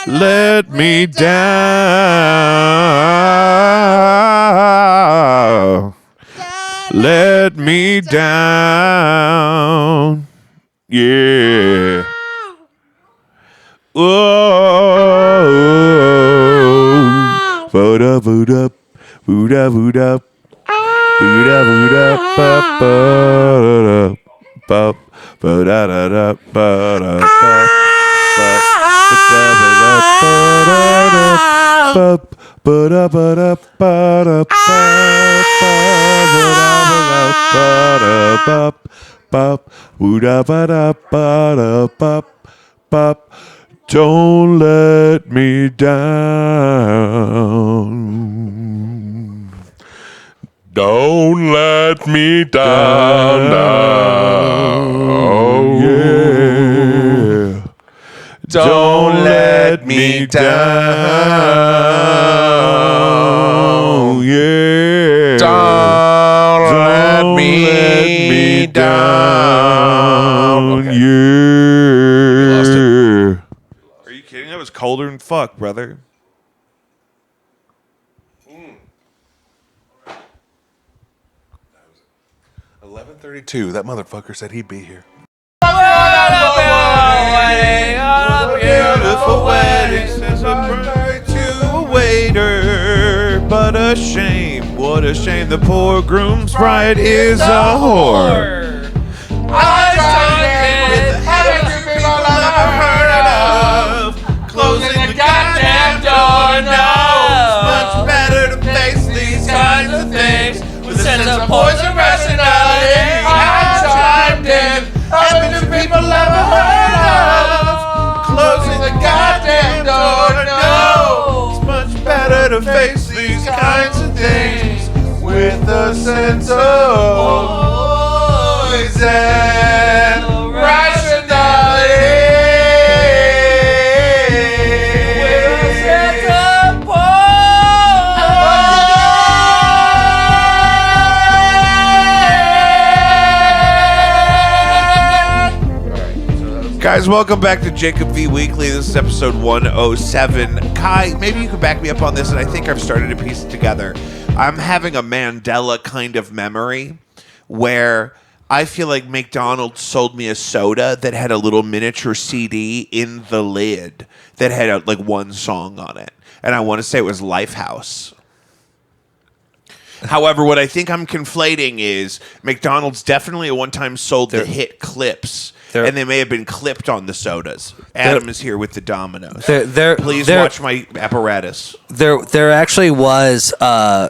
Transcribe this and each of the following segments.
let me down. Let me down. Yeah. Oh. Voda, voda, voda, voda. Voda, voda, ba, ba, ba, ba, da, da, da, ba, da, ba, don't let me down. Don't let me down. Yeah. Don't let me down. Yeah. Don't let me down. Okay. Yeah. Lost it. Are you kidding? That was colder than fuck, brother. 11:32. That motherfucker said he'd be here. Beautiful wedding says I'm married to a waiter. But a shame, what a shame, the poor groom's bride is a whore. I tried with having two people I've heard of. Closing the goddamn door, no. It's much better to face these kinds of things with a sense of poison rationality. I chimed in, having two people I've heard of. Closing the goddamn door, no. It's much better to face these kinds of things with a sense of poison rationality. With a sense of poison. Guys, welcome back to Jacob V Weekly. This is episode 107. Kai, maybe you could back me up on this, and I think I've started to piece it together. I'm having a Mandela kind of memory where I feel like McDonald's sold me a soda that had a little miniature CD in the lid that had like one song on it. And I want to say it was Lifehouse. However, what I think I'm conflating is McDonald's definitely at one time sold the hit clips. And they may have been clipped on the sodas. Adam is here with the Dominoes. Please watch my apparatus. There actually was. I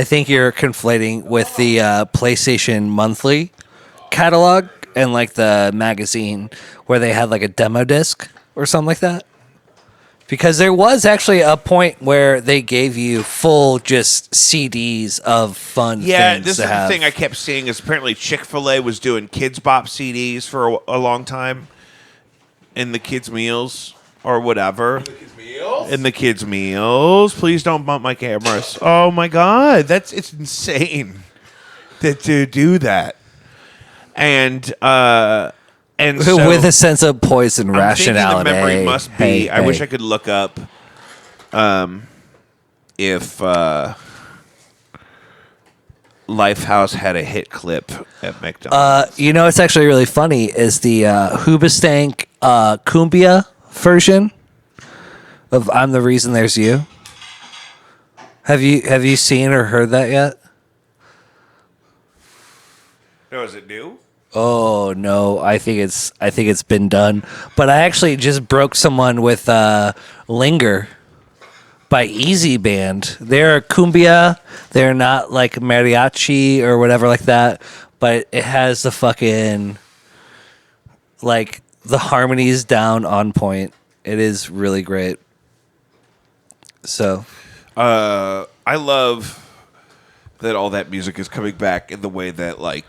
think you're conflating with the PlayStation Monthly catalog and like the magazine where they had like a demo disc or something like that. Because there was actually a point where they gave you full just CDs of fun things. Yeah, this is the have. thing I kept seeing is apparently Chick-fil-A was doing Kids Bop CDs for a long time in the kids' meals or whatever. In the kids' meals. Please don't bump my cameras. Oh my God, it's insane to do that. And so, with a sense of poison rationality. The memory must be. I wish I could look up if Lifehouse had a hit clip at McDonald's. You know, it's actually really funny is the Hoobastank Cumbia version of "I'm the Reason There's You." Have you seen or heard that yet? No, is it new? Oh no, I think it's been done. But I actually just broke someone with "Linger" by Easy Band. They're cumbia. They're not like mariachi or whatever like that. But it has the fucking like the harmonies down on point. It is really great. So, I love that all that music is coming back in the way that like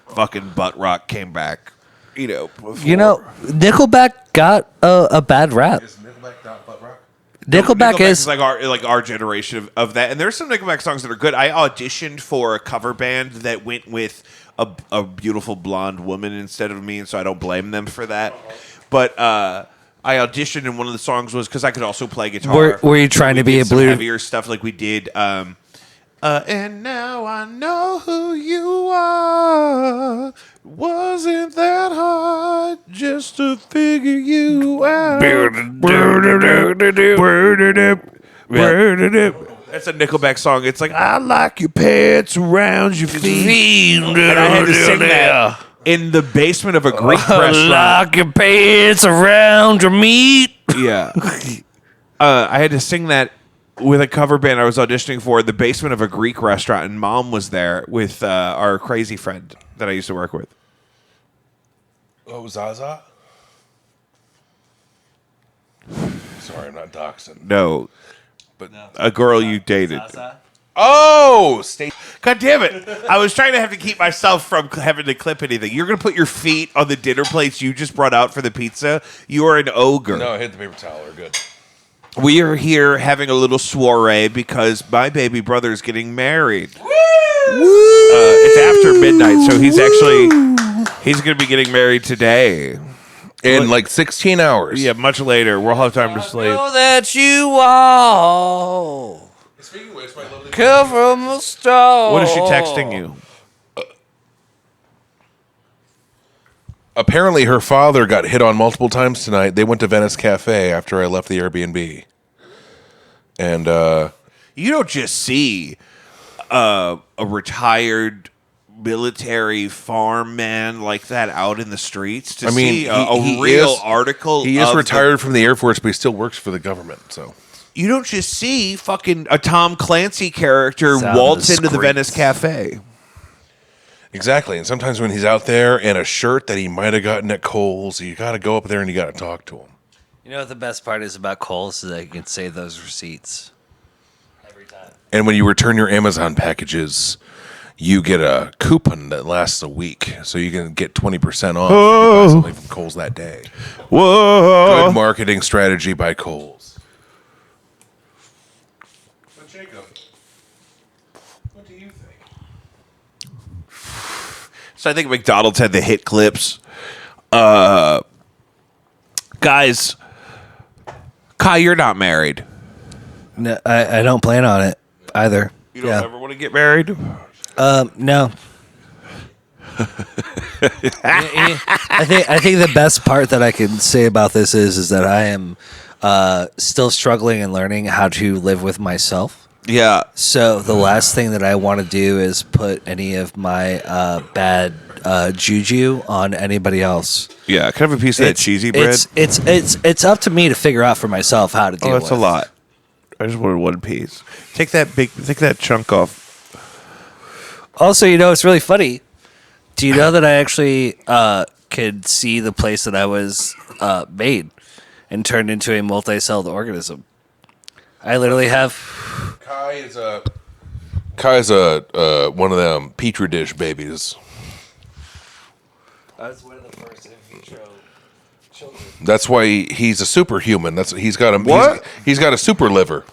fucking butt rock came back. Before. Nickelback got a bad rap. Is Nickelback not butt rock? Nickelback is like our generation of that, and there's some Nickelback songs that are good. I auditioned for a cover band that went with a beautiful blonde woman instead of me, and so I don't blame them for that. But I auditioned, and one of the songs was because I could also play guitar. Were you trying to be did a some blue? heavier stuff like we did? And now I know who you are. Wasn't that hard just to figure you out? That's a Nickelback song. It's like, I like your pants around your feet. And I had to sing that in the basement of a Greek restaurant. Lock your pants around your meat. Yeah. I had to sing that with a cover band I was auditioning for in the basement of a Greek restaurant, and Mom was there with our crazy friend that I used to work with. Oh, Zaza? Sorry, I'm not doxing. No. But A girl you dated. oh, God damn it. I was trying to have to keep myself from having to clip anything. You're going to put your feet on the dinner plates you just brought out for the pizza? You are an ogre. No, I hit the paper towel. We're good. We are here having a little soiree because my baby brother is getting married. Woo! It's after midnight, so he's going to be getting married today. In like 16 hours. Yeah, much later. We'll have time to sleep. Know that you all Speaking of which, my lovely come from a star. What is she texting you? apparently her father got hit on multiple times tonight. They went to Venice Cafe after I left the Airbnb. And You don't just see a retired military farm man like that out in the streets to see a real article. He is retired from the Air Force, but he still works for the government. So you don't just see fucking a Tom Clancy character Sound waltz is into the great. Venice Cafe. exactly. And sometimes when he's out there in a shirt that he might have gotten at Kohl's, you got to go up there and you got to talk to him. You know what the best part is about Kohl's is that you can save those receipts every time. And when you return your Amazon packages, you get a coupon that lasts a week, so you can get 20% off if you buy something from Kohl's that day. Whoa! Good marketing strategy by Kohl's. But Jacob, what do you think? So I think McDonald's had the hit clips. Guys, Kai, you're not married. No, I don't plan on it either. You don't ever want to get married? No. I think the best part that I can say about this is that I am still struggling and learning how to live with myself. Yeah. So the last thing that I want to do is put any of my bad juju on anybody else. Yeah. Can I have a piece of that cheesy bread? It's up to me to figure out for myself how to deal with. That's a lot. I just wanted one piece. Take that chunk off. Also, it's really funny. Do you know that I actually could see the place that I was made and turned into a multi-celled organism? I literally have. Kai's one of them petri dish babies. I was one of the first in vitro children. That's why he's a superhuman. He's got a What? He's got a super liver.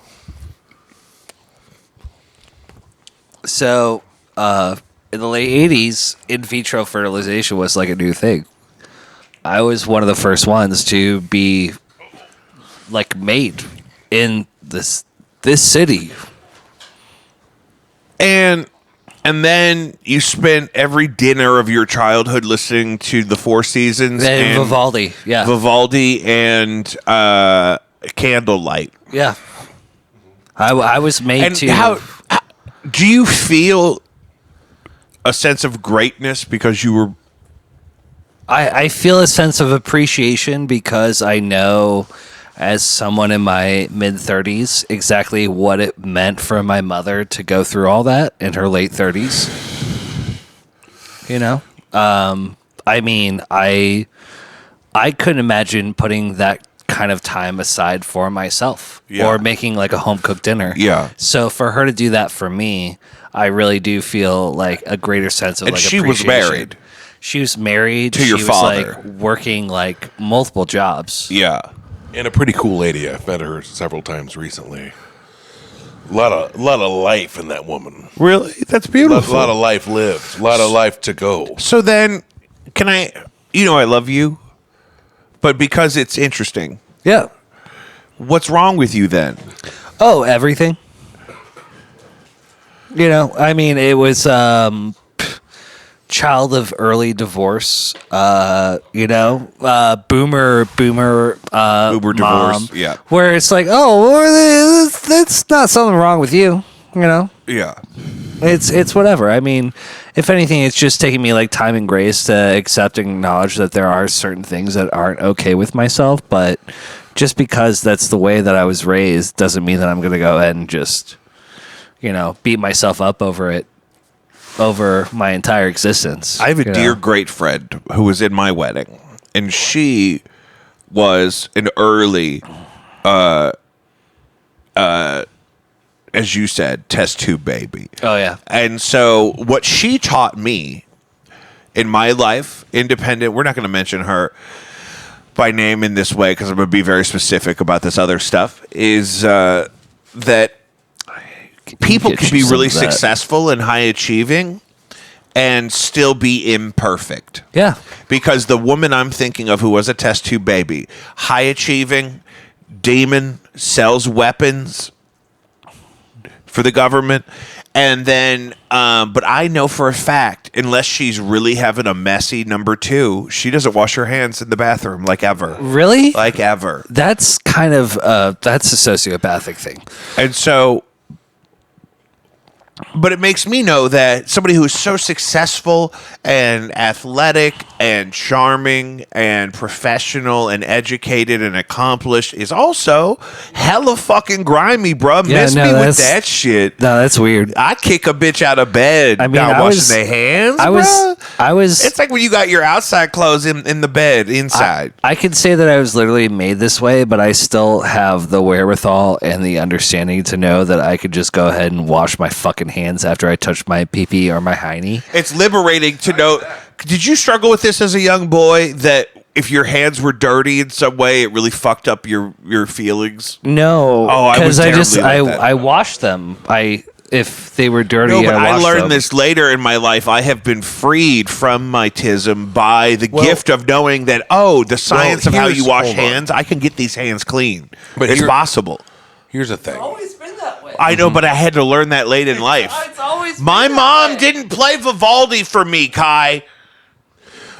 So, in the late 80s, in vitro fertilization was like a new thing. I was one of the first ones to be like made in this city. And then you spent every dinner of your childhood listening to the Four Seasons And Vivaldi, yeah. Vivaldi and Candlelight. Yeah. I was made And to. how do you feel a sense of greatness because you were? I feel a sense of appreciation because I know, as someone in my mid-30s, exactly what it meant for my mother to go through all that in her late 30s. I mean, I couldn't imagine putting that kind of time aside for myself or making like a home-cooked dinner. Yeah. So for her to do that for me, I really do feel like a greater sense of And like she was appreciation. married. She was married To your she father. was like working like multiple jobs. Yeah. And a pretty cool lady. I've met her several times recently. A lot of life in that woman. Really? That's A beautiful. lot of life lived. A lot of life to go. So then, can I? I love you, but because it's interesting. Yeah. What's wrong with you then? Oh, everything. You know, I mean, it was child of early divorce. You know, boomer Uber mom, divorce. Yeah. where it's like, oh, well, that's not something wrong with you. You know, Yeah. it's whatever. I mean, if anything, it's just taking me like time and grace to accept and acknowledge that there are certain things that aren't okay with myself. But just because that's the way that I was raised doesn't mean that I'm going to go ahead and just, you know, beat myself up over it over my entire existence. I have a you dear know? great friend who was in my wedding, and she was an early, as you said, test tube baby. Oh yeah. And so what she taught me in my life, independent, we're not going to mention her by name in this way because I'm going to be very specific about this other stuff, is that people Get can you be really some of that. successful and high achieving and still be imperfect. Yeah. Because the woman I'm thinking of who was a test tube baby, high achieving, demon, sells weapons for the government. And then, but I know for a fact, unless she's really having a messy number two, she doesn't wash her hands in the bathroom like ever. Really? Like ever. That's kind of that's a sociopathic thing. And so, but it makes me know that somebody who is so successful and athletic and charming and professional and educated and accomplished is also hella fucking grimy, bro. Miss me with that shit. No, that's weird. I kick a bitch out of bed. I mean, not I washing was- their hands. I was It's like when you got your outside clothes in the bed inside. I could say that I was literally made this way, but I still have the wherewithal and the understanding to know that I could just go ahead and wash my fucking hands after I touch my pee-pee or my hiney. It's liberating to know. Did you struggle with this as a young boy, that if your hands were dirty in some way, it really fucked up your feelings? No, Oh, I was because terribly like that. I washed them. If they were dirty, No, but I I washed learned them. this later in my life. I have been freed from my tism by the gift of knowing that, the science of how you wash hold on. hands, I can get these hands clean. But it's here- possible. Here's the thing. always been that way. I know, but I had to learn that late in life. It's always My mom didn't play Vivaldi for me, Kai.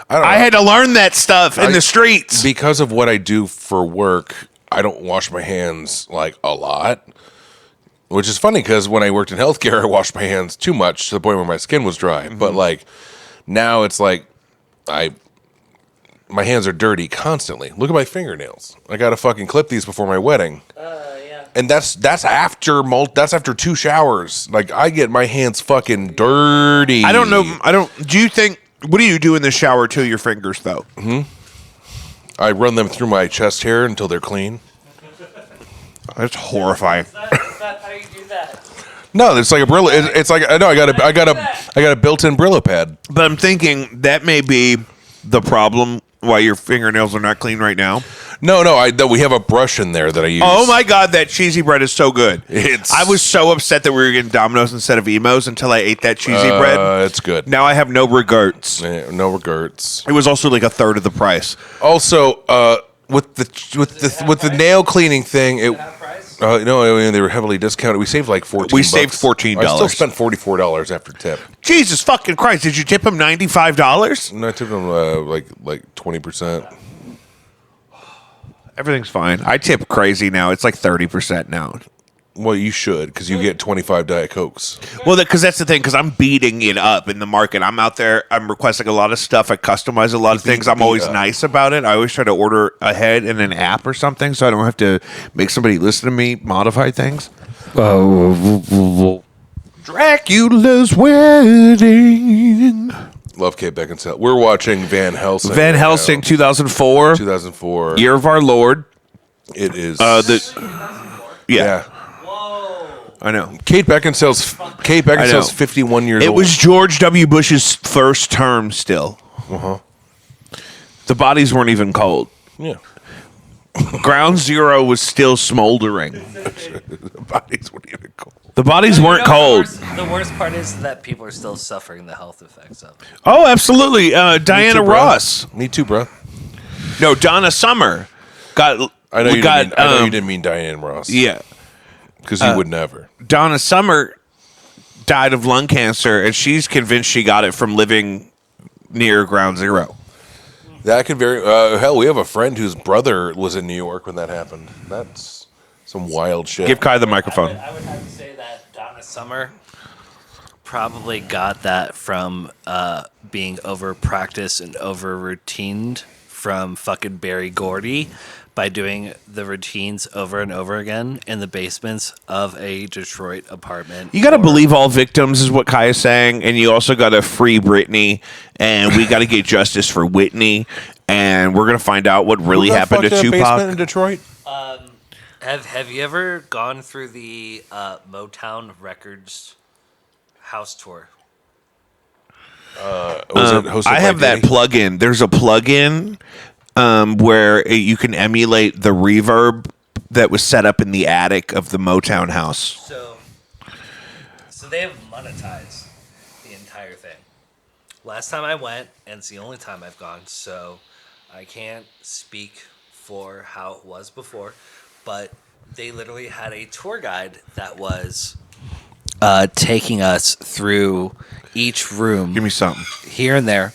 I don't know. I had to learn that stuff in the streets. Because of what I do for work, I don't wash my hands like a lot. Which is funny because when I worked in healthcare, I washed my hands too much to the point where my skin was dry. But like now it's like my hands are dirty constantly. Look at my fingernails. I gotta fucking clip these before my wedding. Yeah. And that's after that's after 2 showers. Like I get my hands fucking dirty. I don't know. Do you think? What do you do in the shower to your fingers, though? I run them through my chest hair until they're clean. That's horrifying. That's not how you do that. No, it's like a Brillo. It's like I know I got a built-in Brillo pad. But I'm thinking that may be the problem why your fingernails are not clean right now. No, we have a brush in there that I use. Oh my God, that cheesy bread is so good. It's- I was so upset that we were getting Domino's instead of Emos until I ate that cheesy bread. It's good. Now I have no regrets. No regrets. It was also like a third of the price. Also, with the nail cleaning thing, they were heavily discounted. We saved like $14. We saved $14. I still spent $44 after tip. Jesus fucking Christ! Did you tip him $95? And I tipped them like 20%. Everything's fine. I tip crazy now. It's like 30% now. Well, you should because you get 25 Diet Cokes. Well, because that's the thing. Because I'm beating it up in the market. I'm out there. I'm requesting a lot of stuff. I customize a lot of things. I'm always nice about it. I always try to order ahead in an app or something, so I don't have to make somebody listen to me modify things. Dracula's wedding. Love Kate Beckinsale. We're watching Van Helsing. Van right Helsing, now. 2004. 2004. Year of our Lord. It is. Yeah. Whoa. I know. Kate Beckinsale's I know. 51 years It old. was George W. Bush's first term still. The bodies weren't even cold. Yeah. Ground Zero was still smoldering. The bodies weren't even cold. The bodies weren't cold. The worst part is that people are still suffering the health effects of it. Oh, absolutely. Diana Me too, bro. Ross. Me too, bro. No, Donna Summer got. I know we you got. didn't mean, I know you didn't mean Diane Ross. Yeah, because you would never. Donna Summer died of lung cancer, and she's convinced she got it from living near Ground Zero. That could very hell. We have a friend whose brother was in New York when that happened. That's some wild shit. Give Kai the microphone. I would have to say that Donna Summer probably got that from being over practiced and over routined from fucking Barry Gordy by doing the routines over and over again in the basements of a Detroit apartment. You got to believe all victims is what Kai is saying, and you also got to free Britney, and we got to get justice for Whitney, and we're gonna find out what really Who got happened to fucked in a basement in Tupac. Detroit? Have you ever gone through the Motown Records house tour? Was it hosted I by have that Diddy? plug-in. There's a plug-in where you can emulate the reverb that was set up in the attic of the Motown house. So they have monetized the entire thing. Last time I went, and it's the only time I've gone, so I can't speak for how it was before, but they literally had a tour guide that was taking us through each room Give me something. here and there.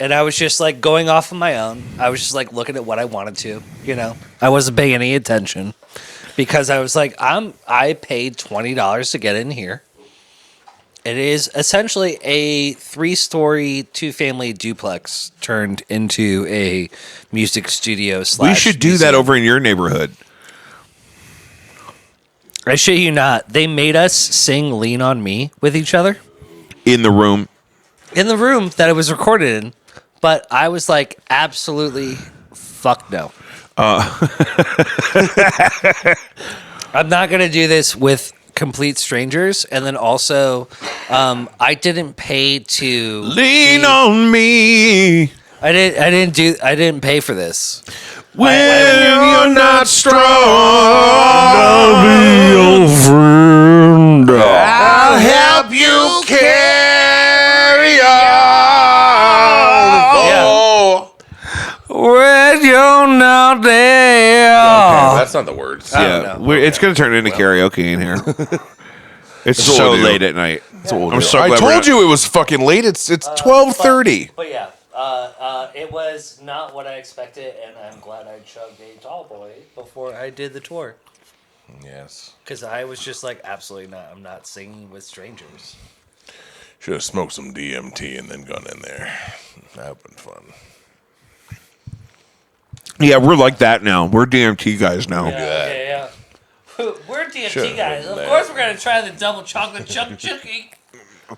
And I was just like going off on my own. I was just like looking at what I wanted to, you know. I wasn't paying any attention because I was like, I paid $20 to get in here. It is essentially a 3-story, 2-family duplex turned into a music studio / We should do that museum. over in your neighborhood. I shit you not. They made us sing "Lean on Me" with each other In the room. in the room that it was recorded in. But I was like, absolutely, fuck no. I'm not gonna do this with complete strangers. And then also, I didn't pay to Lean on me I didn't pay for this. when you're not strong. I'll help you carry on. Yeah. When you're not there. Okay, that's not the words. Yeah, it's going to turn into karaoke in here. It's what so we'll do. late at night. I'm so I glad we're told not- you it was fucking late. It's 12:30. But yeah, it was not what I expected, and I'm glad I chugged a tall boy before I did the tour. Yes. Because I was just like, absolutely not. I'm not singing with strangers. Should have smoked some DMT and then gone in there. That would have been fun. Yeah, we're like that now. We're DMT guys now. Yeah. We're DMT Should've guys. been Of that. course, we're gonna try the double chocolate chunk chookie.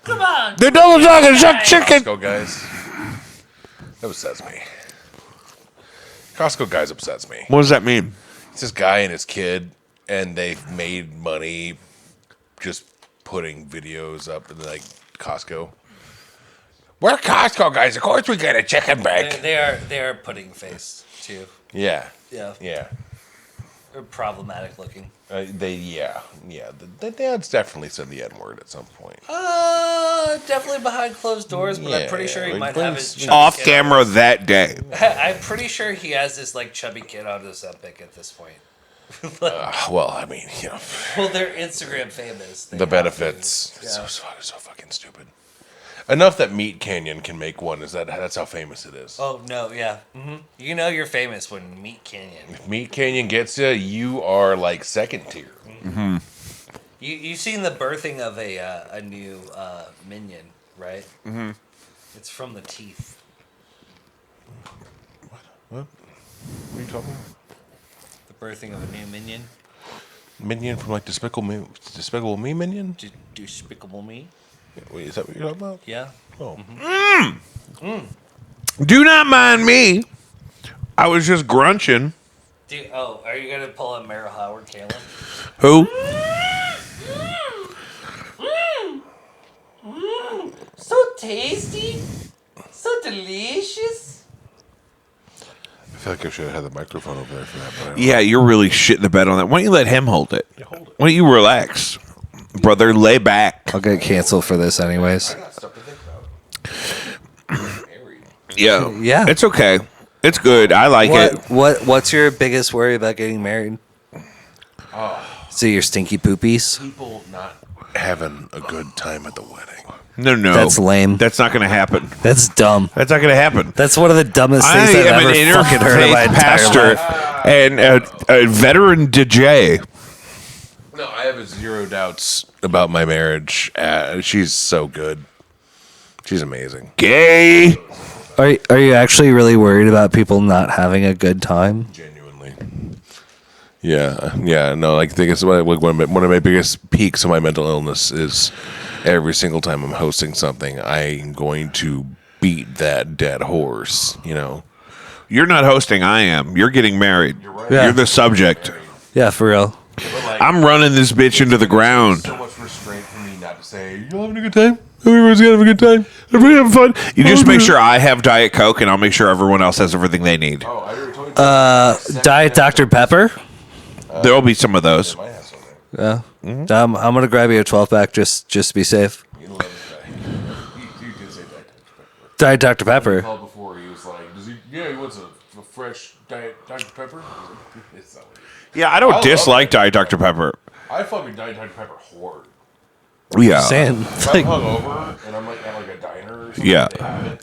Come on. The double chocolate chuck chicken. Costco guys. That upsets me. Costco guys upsets me. What does that mean? It's this guy and his kid, and they've made money just putting videos up in like Costco. We're Costco guys. Of course we get a chicken bag. They are pudding face too. Yeah. Yeah. Yeah. They're problematic looking. Yeah. The dad's definitely said the N word at some point. Definitely behind closed doors, but I'm pretty Yeah, sure he like might have Glenn's- his chubby Off kid camera on that day. I'm pretty sure he has this like chubby kid on his Epic at this point. Well, I mean, you know, Well, they're Instagram famous. They the have benefits. to. It's Yeah. so fucking stupid. Enough that Meat Canyon can make one. That's how famous it is. Oh no, yeah. You know you're famous when Meat Canyon. If Meat Canyon gets you, you are like second tier. You've seen the birthing of a new minion, right? Mm-hmm. It's from the teeth. What are you talking about? The birthing of a new minion. Minion from like Despicable Me Minion? Despicable Me. Wait, is that what you're talking about? Yeah. Oh. Do not mind me. I was just grunching. Are you gonna pull a Meryl Howard Kalin? Who? So tasty, so delicious. I feel like I should have had the microphone over there for that. But I don't Yeah, you're really shitting the bed on that. Why don't you let him hold it? hold it. Why don't you relax? Brother, lay back. I'll get canceled for this, anyways. I got stuff to think about. Yeah. Yeah. It's okay. It's good. I like it. What's your biggest worry about getting married? So your stinky poopies? People not having a good time at the wedding. No. That's lame. That's not going to happen. That's dumb. That's not going to happen. That's one of the dumbest things I've am ever an fucking heard in my interfaith entire pastor life. and a veteran DJ. No, I have zero doubts about my marriage. She's so good. She's amazing. Gay. Are you actually really worried about people not having a good time? Genuinely. Yeah. No, I think it's one of my biggest peaks of my mental illness is every single time I'm hosting something, I'm going to beat that dead horse. You know. You're not hosting. I am. You're getting married. You're right. Yeah. You're the subject. Yeah, for real. I'm running this bitch into the ground. So much restraint for me not to say, "You having a good time? Everyone's gonna have a good time. Everybody having fun." You just make sure I have Diet Coke, and I'll make sure everyone else has everything they need. Oh, I already told you. Diet Dr. Pepper? There'll be some of those. I have something. Yeah. I'm going to grab you a 12-pack just to be safe. You love this guy. You did say that. Diet Dr. Pepper. Called before. He was like, "Does he? Yeah, he wants a fresh Diet Dr. Pepper." It's not what he- Yeah, I don't dislike Diet Dr. Pepper. I fucking Diet Dr. Pepper hard. Yeah. Saying, If I'm hungover and I'm like at like a diner or something, Yeah. they have it.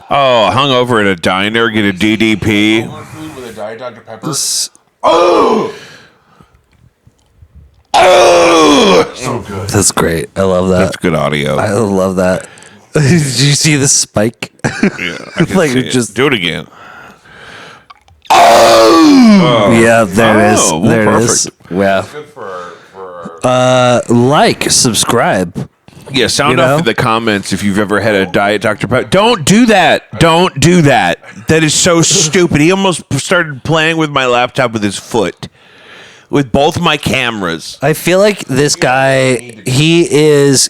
Oh, hungover at a diner, get a DDP. Someone food with a Diet Dr. Pepper. So good. that's great. I love that. That's good audio. I love that. Did you see the spike? Yeah, I can Like, see it it. just- Do it again. Yeah, there it is. Oh, well, There it is. Yeah. Good for our Like, subscribe. Yeah, sound You off know? in the comments if you've ever had a Diet Dr. Pepper. Don't do that. Don't do that. That is so stupid. He almost started playing with my laptop with his foot. With both my cameras. I feel like this guy, he is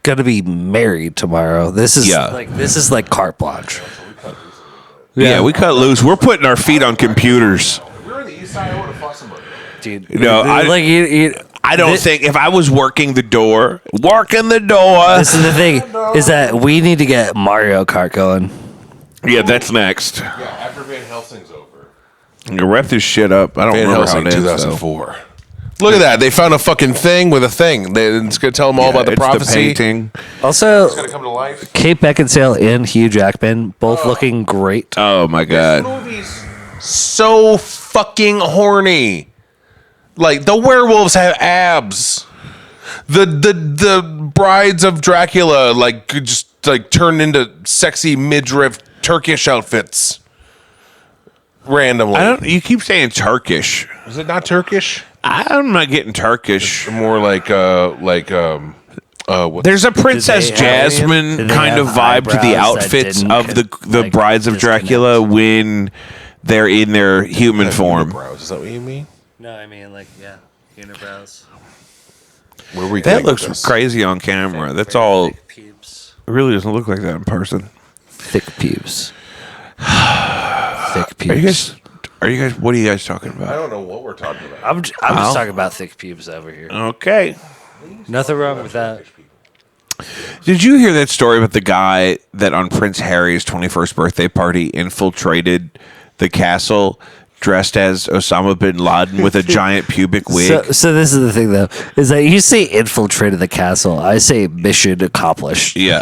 gonna be married tomorrow. This is Yeah. like carte blanche. Yeah, we cut loose. We're putting our feet on computers. we're in the east side. I would have fought somebody. Dude. No, I don't think if I was working the door. This is the thing, is that we need to get Mario Kart going. Yeah, that's next. Yeah, after Van Helsing's over. You wrap this shit up. I don't Van remember how Helsing, it ends, 2004. Look at that. They found a fucking thing with a thing. It's going to tell them all about the it's prophecy. The painting. Also, It's going to come to life. Kate Beckinsale and Hugh Jackman, both looking great. Oh my god. Movie's so fucking horny. Like, the werewolves have abs. The brides of Dracula, like, could just, like, turn into sexy midriff Turkish outfits. Randomly. You keep saying Turkish. Is it not Turkish? I'm not getting Turkish. More like what? There's a Princess Did they have- Jasmine did they kind of have vibe to the eyebrows that outfits didn't of the like, brides of disconnect? Dracula when they're in their human form. Brows. Is that what you mean? No, I mean, like, yeah, unibrows. Where are we That going with looks this? crazy on camera. That's all. It Thick pubes. really doesn't look like that in person. Thick pubes. Thick pubes. Are you guys? What are you guys talking I about? don't know what we're talking about. I'm just talking about thick pubes over here. Okay. Nothing wrong with that. Did you hear that story about the guy that on Prince Harry's 21st birthday party infiltrated the castle dressed as Osama bin Laden with a giant pubic wig? So this is the thing, though, is that you say infiltrated the castle. I say mission accomplished. Yeah.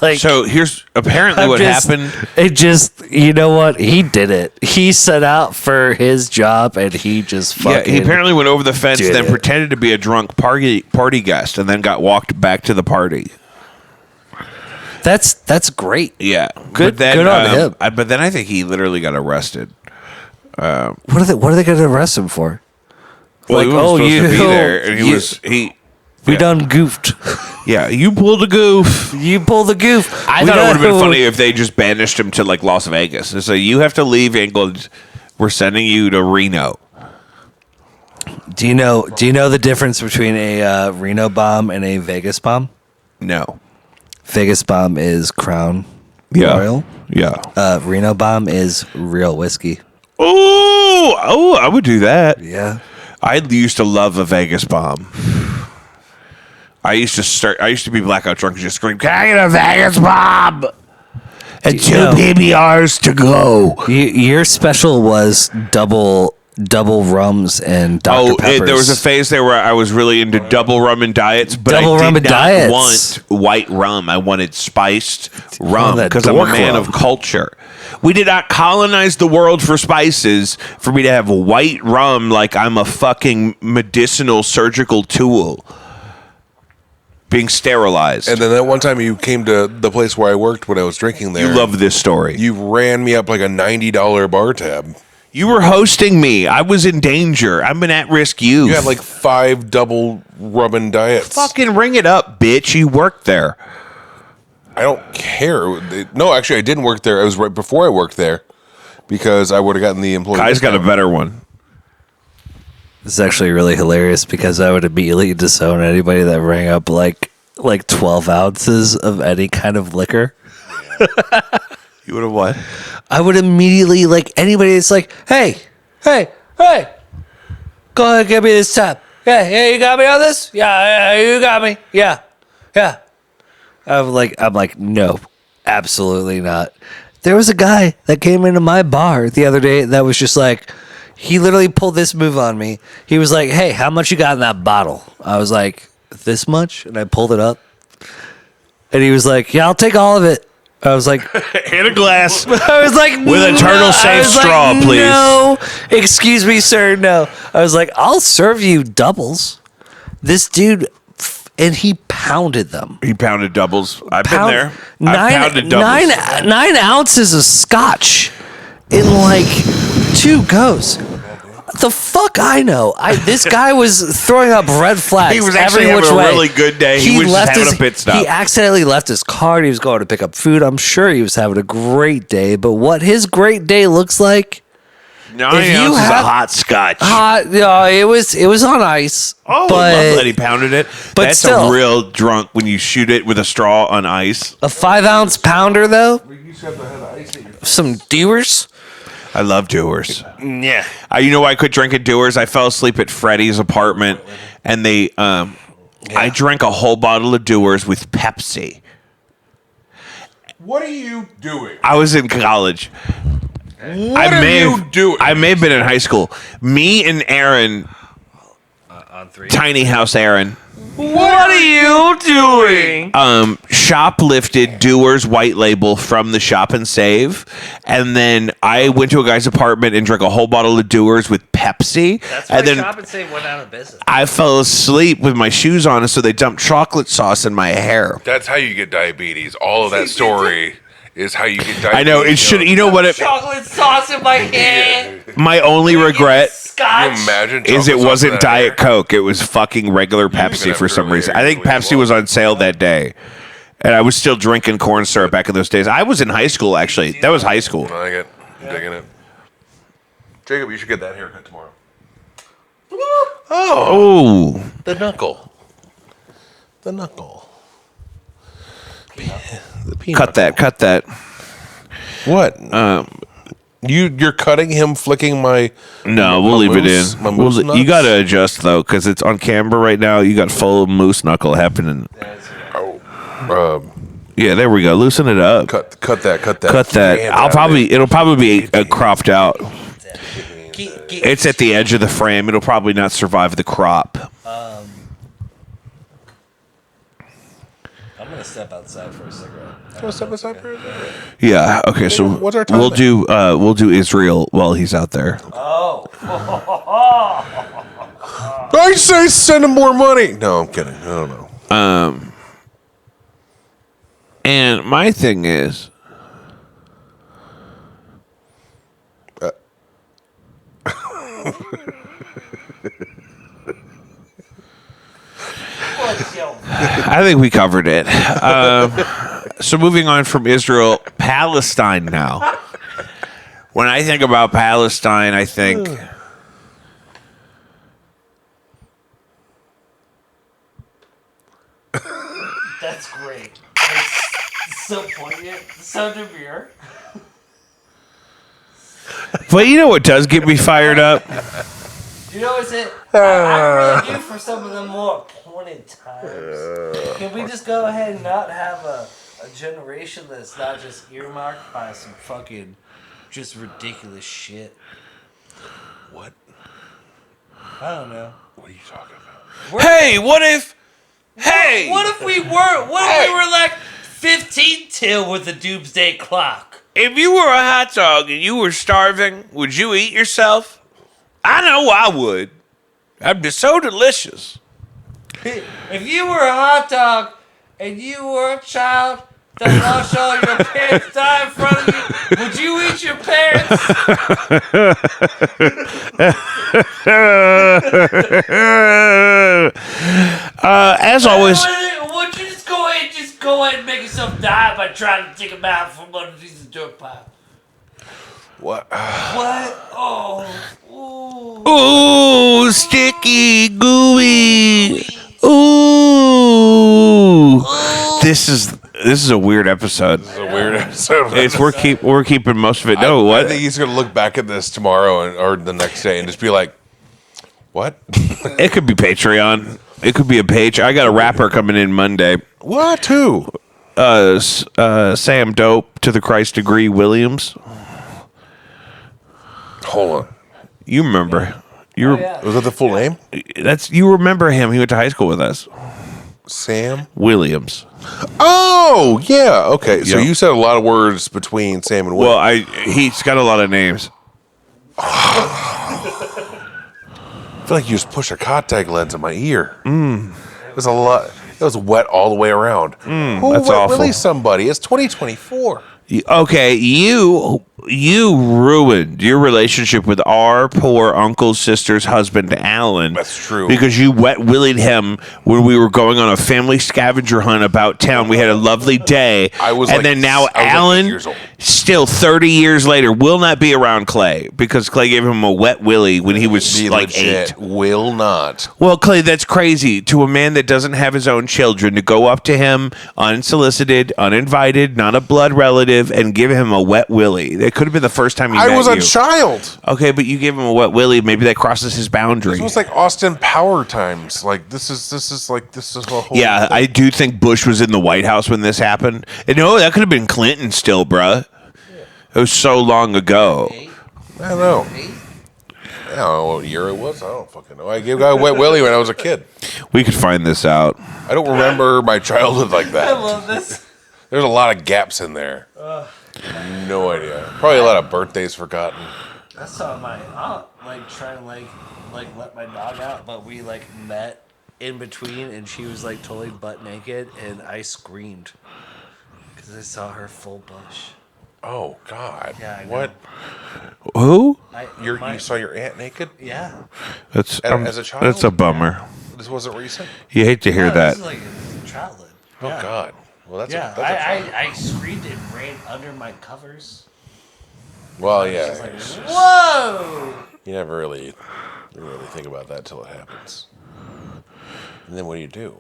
Like, So here's apparently what happened. It just, you know what? He did it. He set out for his job, and he just Yeah, fucking. he apparently went over the fence, did then it. pretended to be a drunk party guest, and then got walked back to the party. That's great. Yeah, Good- good on him. But then I think he literally got arrested. What are they going to arrest him for? Well, he Like, wasn't supposed to be you- there, and you- We yeah. done goofed. Yeah, you pulled a goof. You pulled the goof. I thought it would have been funny if they just banished him to like Las Vegas and say, "You have to leave England. We're sending you to Reno." Do you know the difference between a Reno bomb and a Vegas bomb? No. Vegas bomb is Crown Yeah. Royal. Yeah. Reno bomb is real whiskey. Oh, I would do that. Yeah. I used to love a Vegas bomb. I used to be blackout drunk and just scream, "Can I get a Vegas bomb?" and 2 No. PBRs to go. Your special was double rums and Dr. Peppers. There was a phase there where I was really into double rum and diets, but Double I rum did and not diets. want white rum. I wanted spiced rum that because I'm a dork man rum. of culture. We did not colonize the world for spices for me to have white rum like I'm a fucking medicinal surgical tool being sterilized. And then that one time you came to the place where I worked when I was drinking there. You love this story. You ran me up like a $90 bar tab. You were hosting me. I was in danger. I'm an at-risk youth. You had like 5 double rum and diets. fucking ring it up, bitch. You worked there. I don't care. No, actually, I didn't work there. It was right before I worked there because I would have gotten the employee. Kai's got a discount. better one. This is actually really hilarious because I would immediately disown anybody that rang up like 12 ounces of any kind of liquor. You would have what? I would immediately, like, anybody that's like, hey, go ahead, give me this tab. Yeah, you got me on this? Yeah, you got me. Yeah. I'm like, no, absolutely not. There was a guy that came into my bar the other day that was just like, he literally pulled this move on me. He was like, hey, how much you got in that bottle? I was like, this much? And I pulled it up. And he was like, yeah, I'll take all of it. I was like, In a glass. I was like, With a turtle safe I was straw, like, please. No, excuse me, sir. No. I was like, I'll serve you doubles. This dude, and he pounded them. He pounded doubles. I've been there. I've pounded Nine, doubles. 9 ounces of scotch in like 2 goes. The fuck I know. This guy was throwing up red flags. He was every actually which having a way. really good day. He was just having a pit stop. He accidentally left his card. He was going to pick up food. I'm sure he was having a great day. But what his great day looks like, 9 if you ounces have- of hot scotch. it was on ice. Oh, but I love that he pounded it. but That's still. a real drunk when you shoot it with a straw on ice. a 5-ounce pounder though. Some Dewars. I love Doers. Yeah. You know why I quit drinking Doers? I fell asleep at Freddie's apartment, and they, I drank a whole bottle of Doers with Pepsi. What are you doing? I was in college. What are you doing? I may have been in high school. Me and Aaron, On 3. Tiny House Aaron, What are you doing? shoplifted Doers White Label from the Shop and Save, and then I went to a guy's apartment and drank a whole bottle of Doers with Pepsi, and then and Save went out of business. I fell asleep with my shoes on, and so they dumped chocolate sauce in my hair. That's how you get diabetes. All of that story is how you get diabetes. I know it should. You know what? Chocolate sauce in my hand. My only regret Can you imagine is it chocolate sauce wasn't in that Diet hair? Coke. It was fucking regular Pepsi have for some curly reason. hair, I think you really Pepsi was on sale that day, and I was still drinking corn syrup back in those days. I was in high school actually. That was high school. I like it. I'm digging it. Jacob, you should get that haircut tomorrow. Oh, The knuckle. The knuckle. The peanut. cut that! Cut that! What? You're cutting him, flicking my. No, we'll leave moose- it my in. moose You nuts? got to adjust though, because it's on camera right now. You got full moose knuckle happening. Yeah, there we go. Loosen it up. Cut that. Cut that. Man, It'll probably be cropped out. It's at the edge of the frame. It'll probably not survive the crop. I'm gonna step outside for a cigarette. Step aside for a minute. Yeah. Okay. So What's our time we'll do Israel while he's out there. Oh. I say send him more money. No, I'm kidding. I don't know. And my thing is, I think we covered it. So moving on from Israel, Palestine now. When I think about Palestine, I think That's great. It's so poignant. So demure. But you know what does get me fired up? You know, is it? I'm really due for some of the more pointed times. Can we just go ahead and not have a a generation that's not just earmarked by some fucking just ridiculous shit. What? I don't know. What are you talking about? Hey, what if? Hey, What if we were? What if we were like 15 till with the doomsday clock? if you were a hot dog and you were starving, would you eat yourself? I know I would. That'd be so delicious. If you were a hot dog and you were a child that watched all your parents die in front of you, would you eat your parents? As always, Would you just go ahead and make yourself die by trying to take them out from underneath the dirt pipe? What? What? Oh. ooh, sticky, gooey. Ooh. This is a weird episode. It's a weird episode. We're keeping most of it. No, I what? think he's gonna look back at this tomorrow or the next day and just be like, "What? It could be Patreon. It could be a page. I got a rapper coming in Monday. What? Who? Sam Dope to the Christ degree Williams. Hold on. You remember? You Was that the full name? you remember him? He went to high school with us. Sam? Williams. Oh, yeah. Okay. So Yeah. you said a lot of words between Sam and Will. Well, he's got a lot of names. I feel like you just pushed a contact lens in my ear. It was a lot. It was wet all the way around. Who that's wet awful. Willie somebody? It's 2024. Okay, you ruined your relationship with our poor uncle's sister's husband, Alan. That's true. Because you wet willied him when we were going on a family scavenger hunt about town. We had a lovely day. I was and like- then now I was like 8 Alan, years old. still 30 years later, will not be around Clay because Clay gave him a wet willy when he was Be like legit. 8. Will not. Well, Clay, that's crazy to a man that doesn't have his own children to go up to him unsolicited, uninvited, not a blood relative, and give him a wet willy. It could have been the first time he met I was a you. child. Okay, but you gave him a wet willy. Maybe that crosses his boundary. It was like Austin Power times. Like this is a whole. Yeah, I do think Bush was in the White House when this happened. And no, that could have been Clinton still, bruh. It was so long ago. I don't know. I don't know what year it was. I don't fucking know. I gave a guy a wet willy when I was a kid. We could find this out. I don't remember my childhood like that. I love this. There's a lot of gaps in there. No idea. Probably a lot of birthdays forgotten. I saw my aunt trying to let my dog out, but we met in between, and she was totally butt naked, and I screamed because I saw her full bush. Oh God! Yeah, I know. What? Who? You saw your aunt naked? Yeah. That's As a child? That's a bummer. This wasn't recent. You hate to hear that. This is childhood. Oh God! Well, that's Yeah, I screamed and ran under my covers. well, It's yeah. like, whoa! You never really think about that till it happens. And then what do?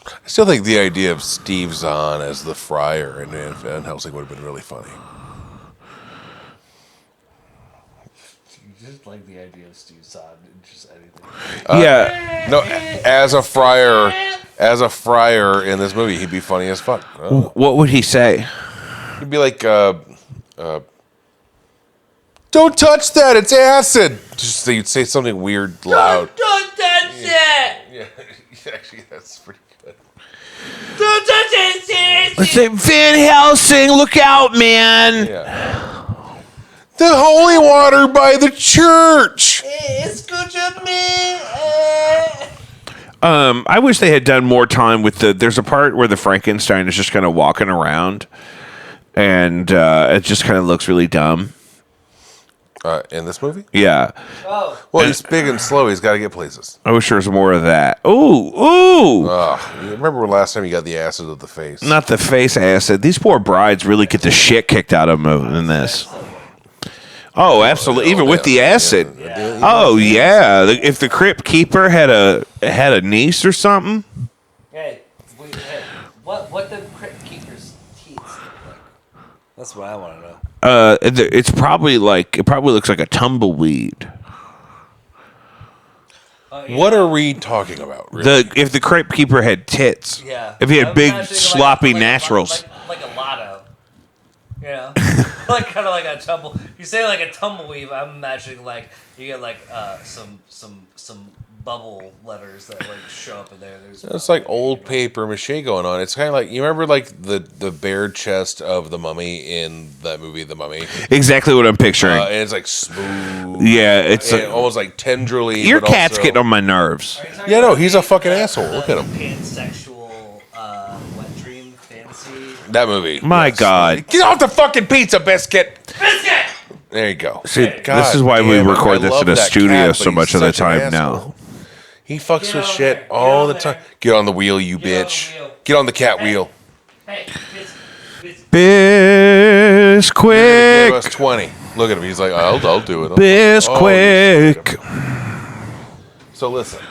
I still think the idea of Steve Zahn as the friar in Van Helsing would have been really funny. You just like the idea of Steve Zahn and just anything. Yeah. No, as a friar in this movie, he'd be funny as fuck. Oh. What would he say? He'd be like, "Don't touch that! It's acid." Just you'd say something weird, loud. Don't touch it! Yeah, actually, that's pretty good. Don't touch it, seriously! Let's say Van Helsing, look out, man. Yeah. The holy water by the church. Escucha me. I wish they had done more time with there's a part where the Frankenstein is just kind of walking around and it just kind of looks really dumb. In this movie? Yeah. Oh. Well, he's big and slow. He's got to get places. I wish there was more of that. Ooh. You remember last time you got the acid of the face? Not the face acid. These poor brides really get the shit kicked out of them in this. Oh, absolutely. Even with the acid. Yeah. Oh, yeah. If the crypt keeper had a niece or something. Hey, what the crypt keeper's teeth look like? That's what I want to know. It probably looks like a tumbleweed. What are we talking about? Really? If the crepe keeper had tits. Yeah. If he had I'm big imagining sloppy like naturals. like a lotto. You know? Like kind of like a tumble. You say like a tumbleweave, I'm imagining like you get like some bubble letters that like show up in there. It's like old paper mache going on. It's kind of like, you remember like the bare chest of the mummy in that movie, The Mummy? Exactly what I'm picturing. And it's like smooth. Yeah, it's and almost like tendrily. your but cat's also, getting on my nerves. Yeah, no, he's a fucking asshole. Look at him. Pansexual wet dream fantasy. That movie. My God. Get off the fucking pizza, biscuit. Biscuit! There you go. See, God this is why we damn it. record I this love in a that studio cat, so but much he's of the such an time now. asshole. He fucks Get with over shit there. all the Get over time. there. Get on the wheel, you Get on the bitch. wheel. Get on the cat wheel. Hey, Give Bisquick. us 20. Look at him. He's like, I'll do it. Bisquick. So listen.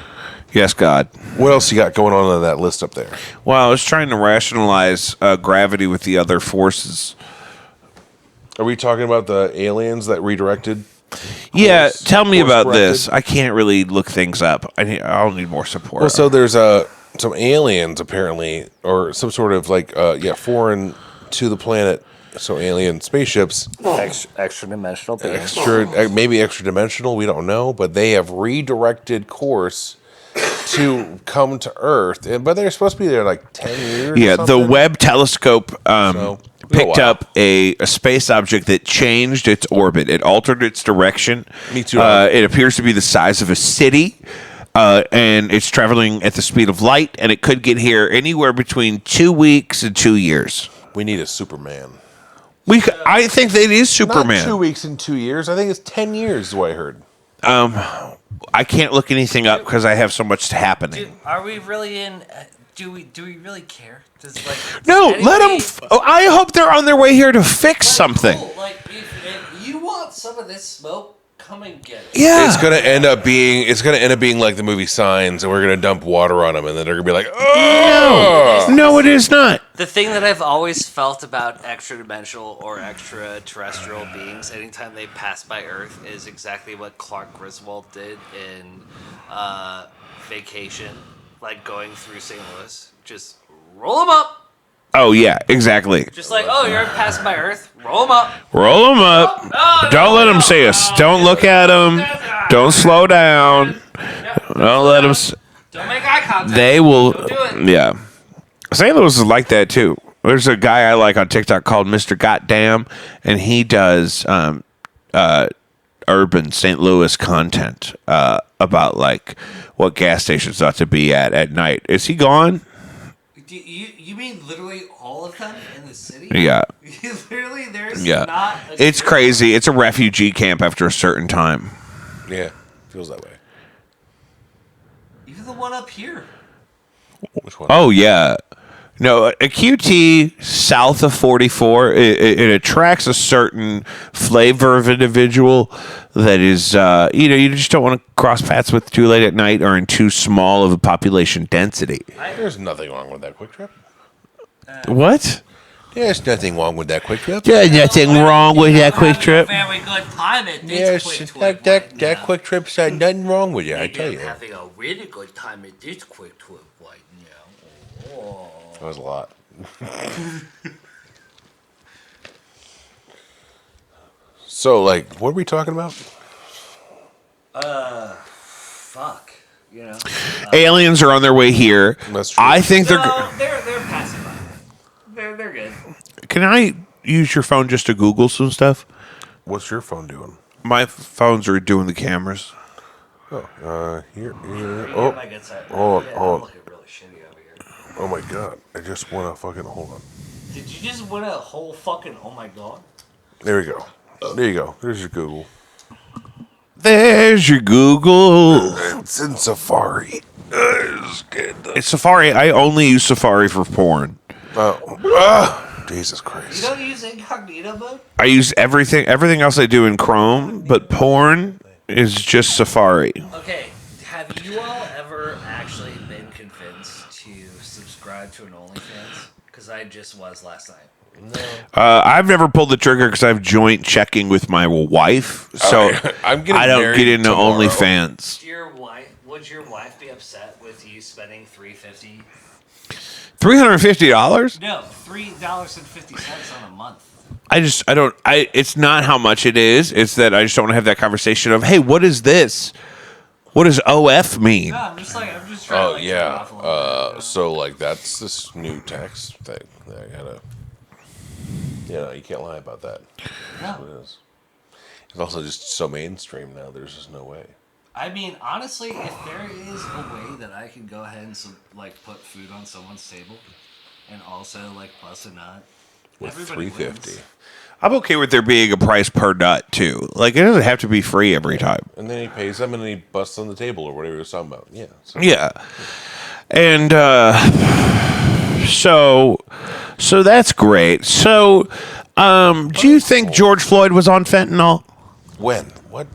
Yes, God. What else you got going on that list up there? Well, I was trying to rationalize gravity with the other forces. Are we talking about the aliens that redirected? Yeah, tell me course about corrected? this. I can't really look things up. I'll need more support. Well, so there's some aliens apparently, or some sort of like foreign to the planet. So alien spaceships, extra dimensional beings. maybe extra dimensional. We don't know, but they have redirected course to come to Earth, but they're supposed to be there like 10 years. yeah, or the something. Webb telescope picked while. up a space object that changed its orbit. It altered its direction. Me too. It appears to be the size of a city, and it's traveling at the speed of light, and it could get here anywhere between 2 weeks and 2 years. We need a Superman. I think that is Superman. Not 2 weeks and 2 years. I think it's 10 years. Is what I heard. I can't look anything up because I have so much happening. Dude, are we really in? Do we really care? Does, No, does let them. anybody- I hope they're on their way here to fix something. Cool. Like if you want some of this smoke, come and get it. Yeah, It's gonna end up being like the movie Signs, and we're gonna dump water on them, and then they're gonna be like, "Oh, no, it is not. The thing that I've always felt about extra-dimensional or extraterrestrial beings, anytime they pass by Earth, is exactly what Clark Griswold did in Vacation, like going through St. Louis. Just roll them up. Oh yeah, exactly. Just like, oh, you're passing by Earth. Roll them up. Roll them up. Don't let them see us. Don't look at them. Don't slow down. Don't let them. Don't make eye contact. They will. Don't do it. Yeah. St. Louis is like that too. There's a guy I like on TikTok called Mr. Goddamn, and he does urban St. Louis content about like what gas stations ought to be at night. Is he gone? You mean literally all of them in the city? Yeah. Literally, there's Yeah. not a It's single- crazy. It's a refugee camp after a certain time. yeah, feels that way." Even the one up here. Which one? Oh yeah. No, a QT south of 44, it attracts a certain flavor of individual that is, you just don't want to cross paths with too late at night or in too small of a population density. There's nothing wrong with that quick trip. What? There's nothing wrong with that quick trip. There's nothing wrong with that quick trip. Very good time at this Yes, quick trip. that quick trip's got nothing wrong with you. I tell you, Having a really good time at this quick trip right now. Oh. that was a lot. So, like, what are we talking about? Fuck. You know. Aliens are on their way here. That's true. I think They're passing by. They're good. Can I use your phone just to Google some stuff? What's your phone doing? My phones are doing the cameras. Here. Oh, my good side. hold on. I'm looking really shitty over here. Oh my god! I just want to fucking hold on. Did you just win a whole fucking? Oh my god. There we go. There you go. There's your Google. There's your Google. It's in Safari. It's Safari. I only use Safari for porn. Jesus You Christ! don't use incognito mode? I use everything else I do in Chrome, but porn is just Safari. Okay, have you all ever actually been convinced to subscribe to an OnlyFans? Because I just was last night. I've never pulled the trigger because I've joint checking with my wife, so I'm getting I don't married get into tomorrow. OnlyFans. Dear wife, would your wife be upset with you spending $350? $350? No, $3.50 on a month. It's not how much it is. It's that I just don't want to have that conversation of, hey, what is this? What does OF mean? No, I'm just trying to turn off a little bit. So like that's this new tax thing that I gotta. You can't lie about that. That's what it is. It's also just so mainstream now. There's just no way. I mean, honestly, if there is a way that I can go ahead and put food on someone's table, and also bust a nut, With everybody $350. wins. I'm okay with there being a price per nut, too. It doesn't have to be free every time. And then he pays them, and then he busts on the table or whatever he was talking about. Yeah. Yeah. And so that's great. So do you think George Floyd was on fentanyl? When? What?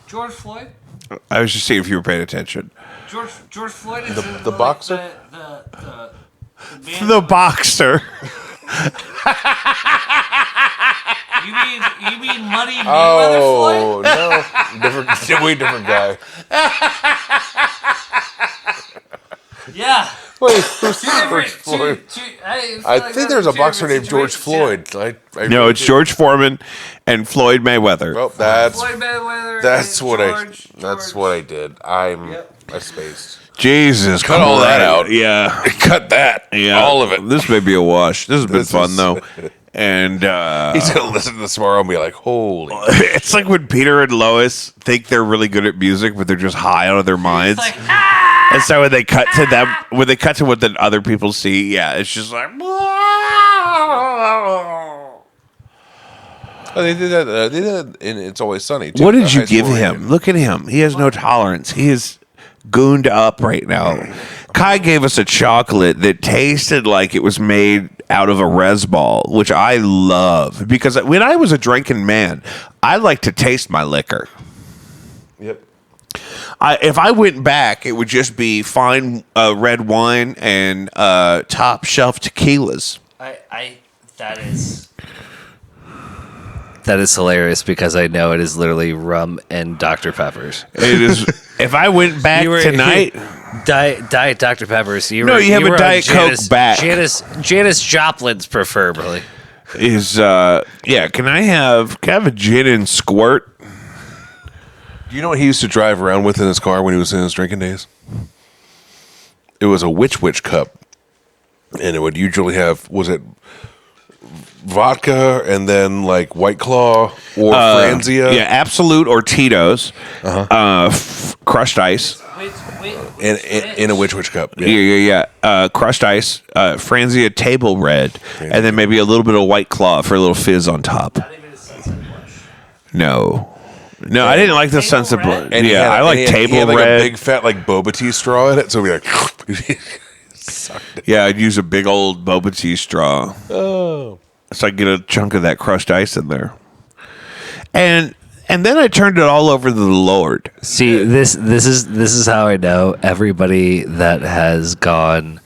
George Floyd? I was just seeing if you were paying attention. George Floyd is The boxer? The boxer. You mean Muddy Mayweather Floyd? No. Way different guy. Yeah. Wait, who's George Floyd? I think there's a boxer named George Floyd. No, it's George Foreman and Floyd Mayweather. Well, Floyd Mayweather. that's and what George. I did. I spaced. Jesus, Cut all that out. Yeah. Cut that. Yeah. All of it. This may be a wash. This has been This fun, is- though. And He's gonna listen to this tomorrow and be like, "Holy!" it's like when Peter and Lois think they're really good at music, but they're just high out of their minds. It's like, And so when they cut to them, when they cut to what the other people see, yeah, it's just like. Oh, they did that. They did that in It's Always Sunny. Too. What did you High give school him? reunion. Look at him. He has no tolerance. He is gooned up right now. Kai gave us a chocolate that tasted like it was made out of a res ball, which I love because when I was a drinking man, I like to taste my liquor. Yep. If I went back, it would just be fine red wine and top shelf tequilas. That is hilarious because I know it is literally rum and Dr. Peppers. It is. If I went back tonight, Diet Dr. Peppers. You have were a on Diet Coke back. Janis Joplin's preferably. is can I have a gin and squirt? Do you know what he used to drive around with in his car when he was in his drinking days? It was a witch cup, and it would usually have vodka and then like White Claw or Franzia. Yeah, Absolute or Tito's. Crushed ice. Wait. In a witch cup. Yeah. Crushed ice, Franzia table red, and then maybe a little bit of White Claw for a little fizz on top. Not even a Sunset Blush. No, I didn't like the Sunset Blush. And he had I like he table had like red. a big fat like boba tea straw in it, so we like sucked it. Yeah, I'd use a big old boba tea straw. Oh. So I get a chunk of that crushed ice in there. And then I turned it all over to the Lord. See, this is how I know everybody that has gone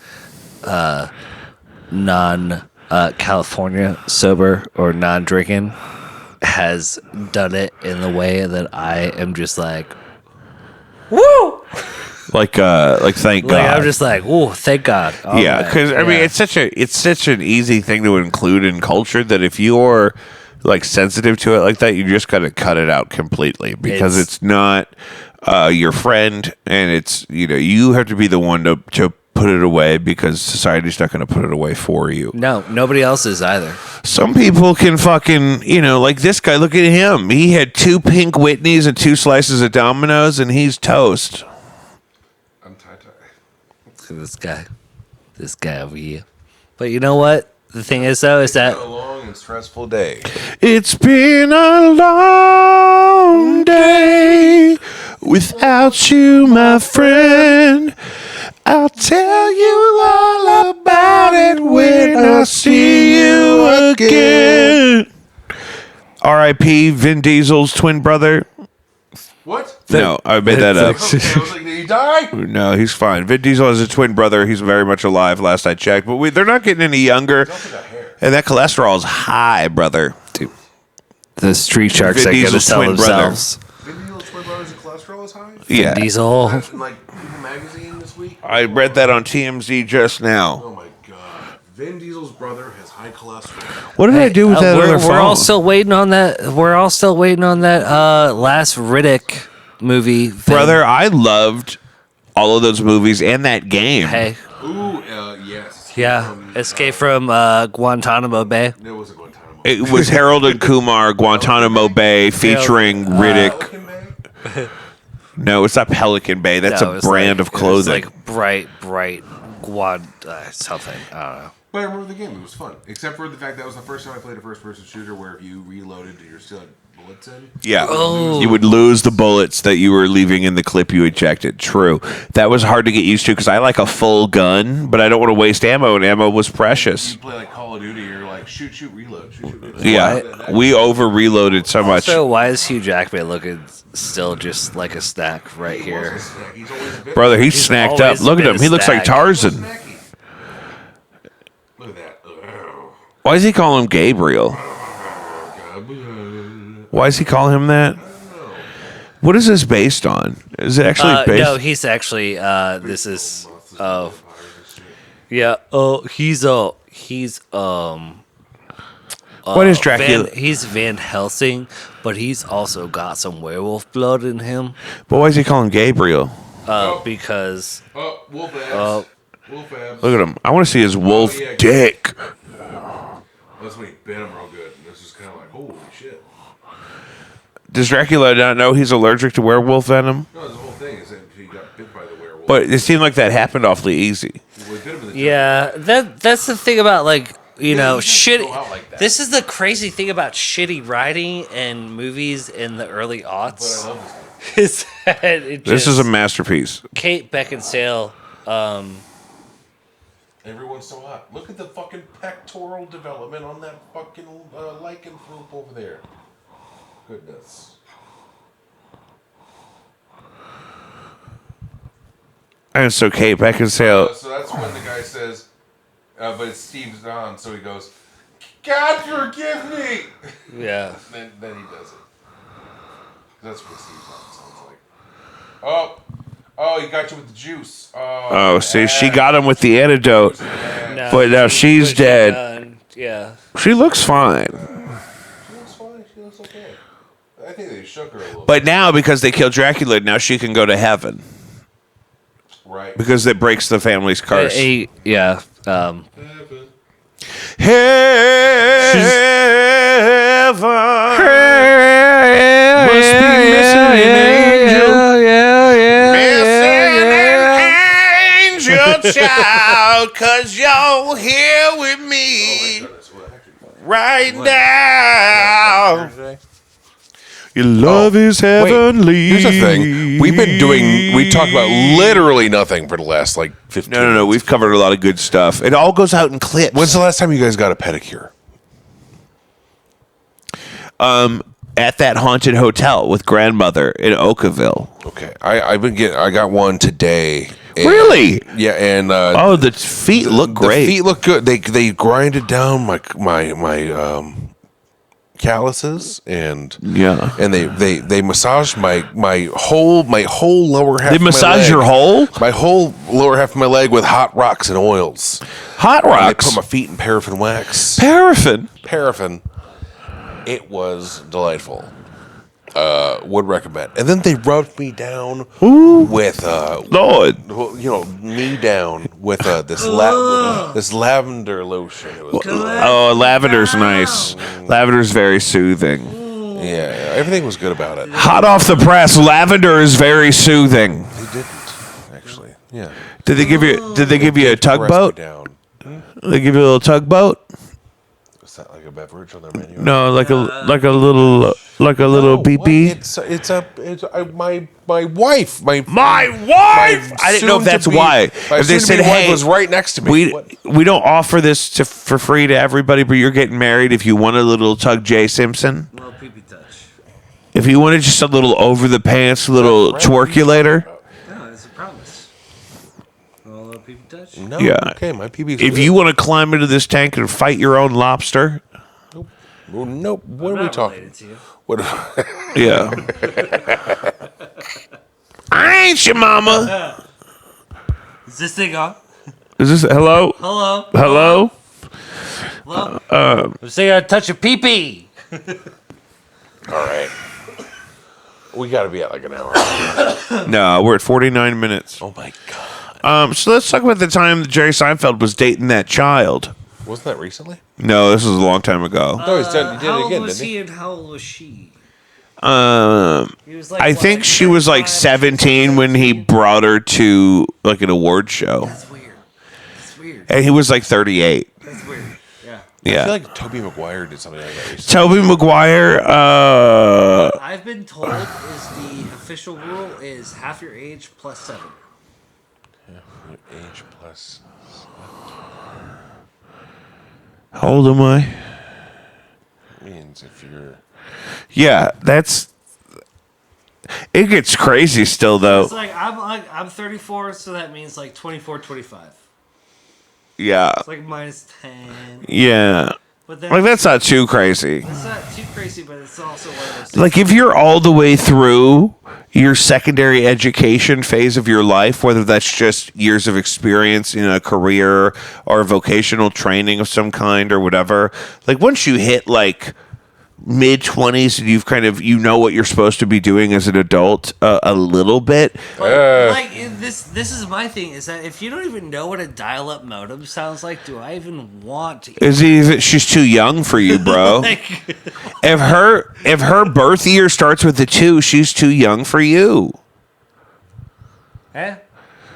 non California sober or non drinking has done it in the way that I am just like, woo! Like thank God. I'm just like, oh, thank God. All Yeah, right. because I mean, it's such an easy thing to include in culture that if you're like sensitive to it like that, you just got to cut it out completely because it's not your friend, and it's you have to be the one to put it away because society's not going to put it away for you. No, nobody else is either. Some people can fucking like this guy. Look at him. He had 2 pink Whitneys and 2 slices of Domino's, and he's toast. Look at this guy over here. But you know what? The thing is, though, is that A long and stressful day. It's been a long day without you, my friend. I'll tell you all about it when I see you again. R.I.P. Vin Diesel's twin brother. What? No, I made that up. Okay, I was like, did he die? No, he's fine. Vin Diesel has a twin brother. He's very much alive, last I checked. But they're not getting any younger. And that cholesterol is high, brother. the street sharks Vin that get to Diesel's sell twin brother. themselves. Vin Diesel's twin brother realize the cholesterol is high? Yeah. Diesel. In, like People Magazine this week. I read that on TMZ just now. Oh my god! Vin Diesel's brother has high cholesterol. What did I do with that other phone? We're all still waiting on that. We're all still waiting on that last Riddick movie. Thing. Brother, I loved all of those movies and that game. Hey. Ooh, yes. Yeah. Escape from Guantanamo Bay. It wasn't Guantanamo. It was Harold and Kumar, Guantanamo Bay, featuring Riddick. Pelican Bay? No, it's not Pelican Bay. That's No, a it's brand like- of clothing. It's like bright something. I don't know. But I remember the game. It was fun. Except for the fact that was the first time I played a first-person shooter where if you reloaded, you still had bullets in. Yeah. Oh. You would lose the bullets that you were leaving in the clip you ejected. True. That was hard to get used to because I like a full gun, but I don't want to waste ammo, and ammo was precious. You play like Call of Duty, you're like shoot, reload, shoot, reload. Yeah. We over reloaded so much. So why is Hugh Jackman looking still just like a snack right here? He's always a bit Brother, he's snacked up. always Look at been him. a He looks like snack. Tarzan. snacky. Look at that. Why does he call him Gabriel? Why does he call him that? What is this based on? Is it actually based? No, he's actually. This is. Oh, yeah. Oh, he's What is Dracula? He's Van Helsing, but he's also got some werewolf blood in him. But why does he call him Gabriel? Because Oh, wolf abs. Wolf abs. Look at him. I want to see his wolf yeah. dick. That's when he bit him real good. And this is kind of like, holy shit. Does Dracula not know he's allergic to werewolf venom? No, the whole thing is that he got bit by the werewolf. But it seemed like that happened awfully easy. Well, he bit him in the yeah, that's the thing about like you know you just shit. go out like that. This is the crazy thing about shitty writing and movies in the early But I aughts. love this movie. Is that it This is just- a masterpiece. Kate Beckinsale. Everyone's so hot. Look at the fucking pectoral development on that fucking lichen fruit over there. Goodness. And so Kate Beckinsale. So that's when the guy says, but it's Steve Zahn, so he goes, God forgive me! Yeah. then he does it. That's what Steve Zahn sounds like. Oh, he got you with the juice. Oh, see, she got him with the antidote. No, But now she's dead. Yeah. She looks fine. She looks fine. She looks okay. I think they shook her a little But now, because they killed Dracula, now she can go to heaven. bit. Right. Because it breaks the family's curse. Yeah. Heaven. Must be missing an angel. Missing an angel child, 'cause you're here with me right now. Your love is heavenly. Here's the thing. We talked about literally nothing for the last, 15 No. minutes. We've covered a lot of good stuff. It all goes out in clips. When's the last time you guys got a pedicure? At that haunted hotel with grandmother in Oakville. Okay. I got one today. And- Really? Yeah, and Oh, the feet look great. The feet look good. They grinded down my calluses and Yeah. and they massaged my whole lower half. They of my massage leg. your hole? My whole lower half of my leg with hot rocks and oils. Hot And they rocks. put my feet in paraffin wax. Paraffin. Paraffin. It was delightful. Would recommend. And then they rubbed me down with Lord. knee down with this lavender lotion. It was good. Oh, lavender's nice. Lavender's very soothing. Yeah, everything was good about it. Hot off the press, lavender is very soothing. They didn't actually. Yeah. Did they give you a Pressed me tugboat? down. They give you a little tugboat? Is that like a beverage on their menu? No, like a little BB. My wife. My wife. I didn't know if that's why. My If they said, soon-to-be wife "Hey, was right next to me." we don't offer this for free to everybody, but you're getting married. If you want a little Tug J Simpson, Well, pee touch. if you wanted just a little over the pants, little twerculator, No, it's a promise. Well, pee touch. No. Yeah. Okay, my PB's if you want to climb into this tank and fight your own lobster, Nope. What are we talking? To you. What? yeah. ain't you, mama? Is this thing on? Is this hello? Hello. Hello? Hello. I'm saying I touch a pee-pee. All right. We got to be at like an hour. No, we're at 49 minutes. Oh my god. So let's talk about the time that Jerry Seinfeld was dating that child. Wasn't that recently? No, this was a long time ago. No, he did How it old again, was didn't he? he and how old was she? He was like, I think she was like 17 when he brought her to like an award show, That's weird. That's weird. and he was like 38. That's weird. Yeah. I Yeah, feel like Tobey Maguire did something like that recently. Toby Maguire. I've been told is the official rule is half your age plus 7. Age plus. How old am I? Means if you're. Yeah, that's. It gets crazy still though. It's like I'm 34, so that means like 24, 25. Yeah, It's like minus 10. yeah. But then Like that's not too crazy. it's not too crazy, but it's also one of those things. Like if you're all the way through your secondary education phase of your life, whether that's just years of experience in a career or vocational training of some kind or whatever, like once you hit like mid 20s and you've kind of know what you're supposed to be doing as an adult a little bit. Like this is my thing is that if you don't even know what a dial-up modem sounds like, do I even want to? She's too young for you, bro. Like, if her birth year starts with a 2, she's too young for you. eh?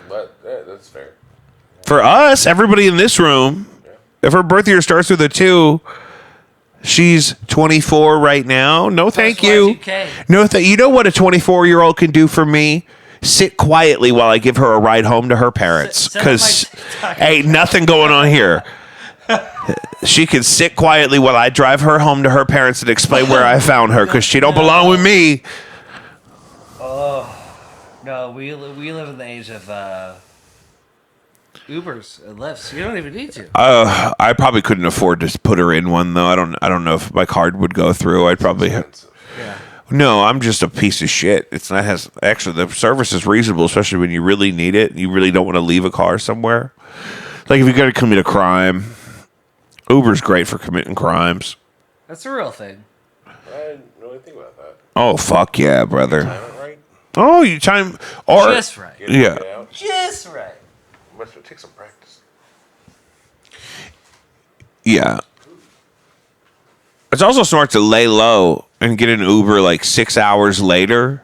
But that's fair. For us, everybody in this room, if her birth year starts with a 2, she's 24 right now. No, thank you. Y2K. No, you know what a 24-year-old can do for me? Sit quietly while I give her a ride home to her parents. Sit on Because my ain't nothing going on here. She can sit quietly while I drive her home to her parents and explain where I found her. Because she don't belong with me. No, we live in the age of Ubers and Lyfts. You don't even need to. I probably couldn't afford to put her in one though. I don't know if my card would go through. I'd probably. Yeah. No, I'm just a piece of shit. It's not actually the service is reasonable, especially when you really need it. You really don't want to leave a car somewhere. Like if you're going to commit a crime, Uber's great for committing crimes. That's a real thing. I didn't really think about that. Oh fuck yeah, brother. Time it right? Oh, you time or Just right. yeah. Get out. Just right. Must take some practice. Yeah. It's also smart to lay low and get an Uber like 6 hours later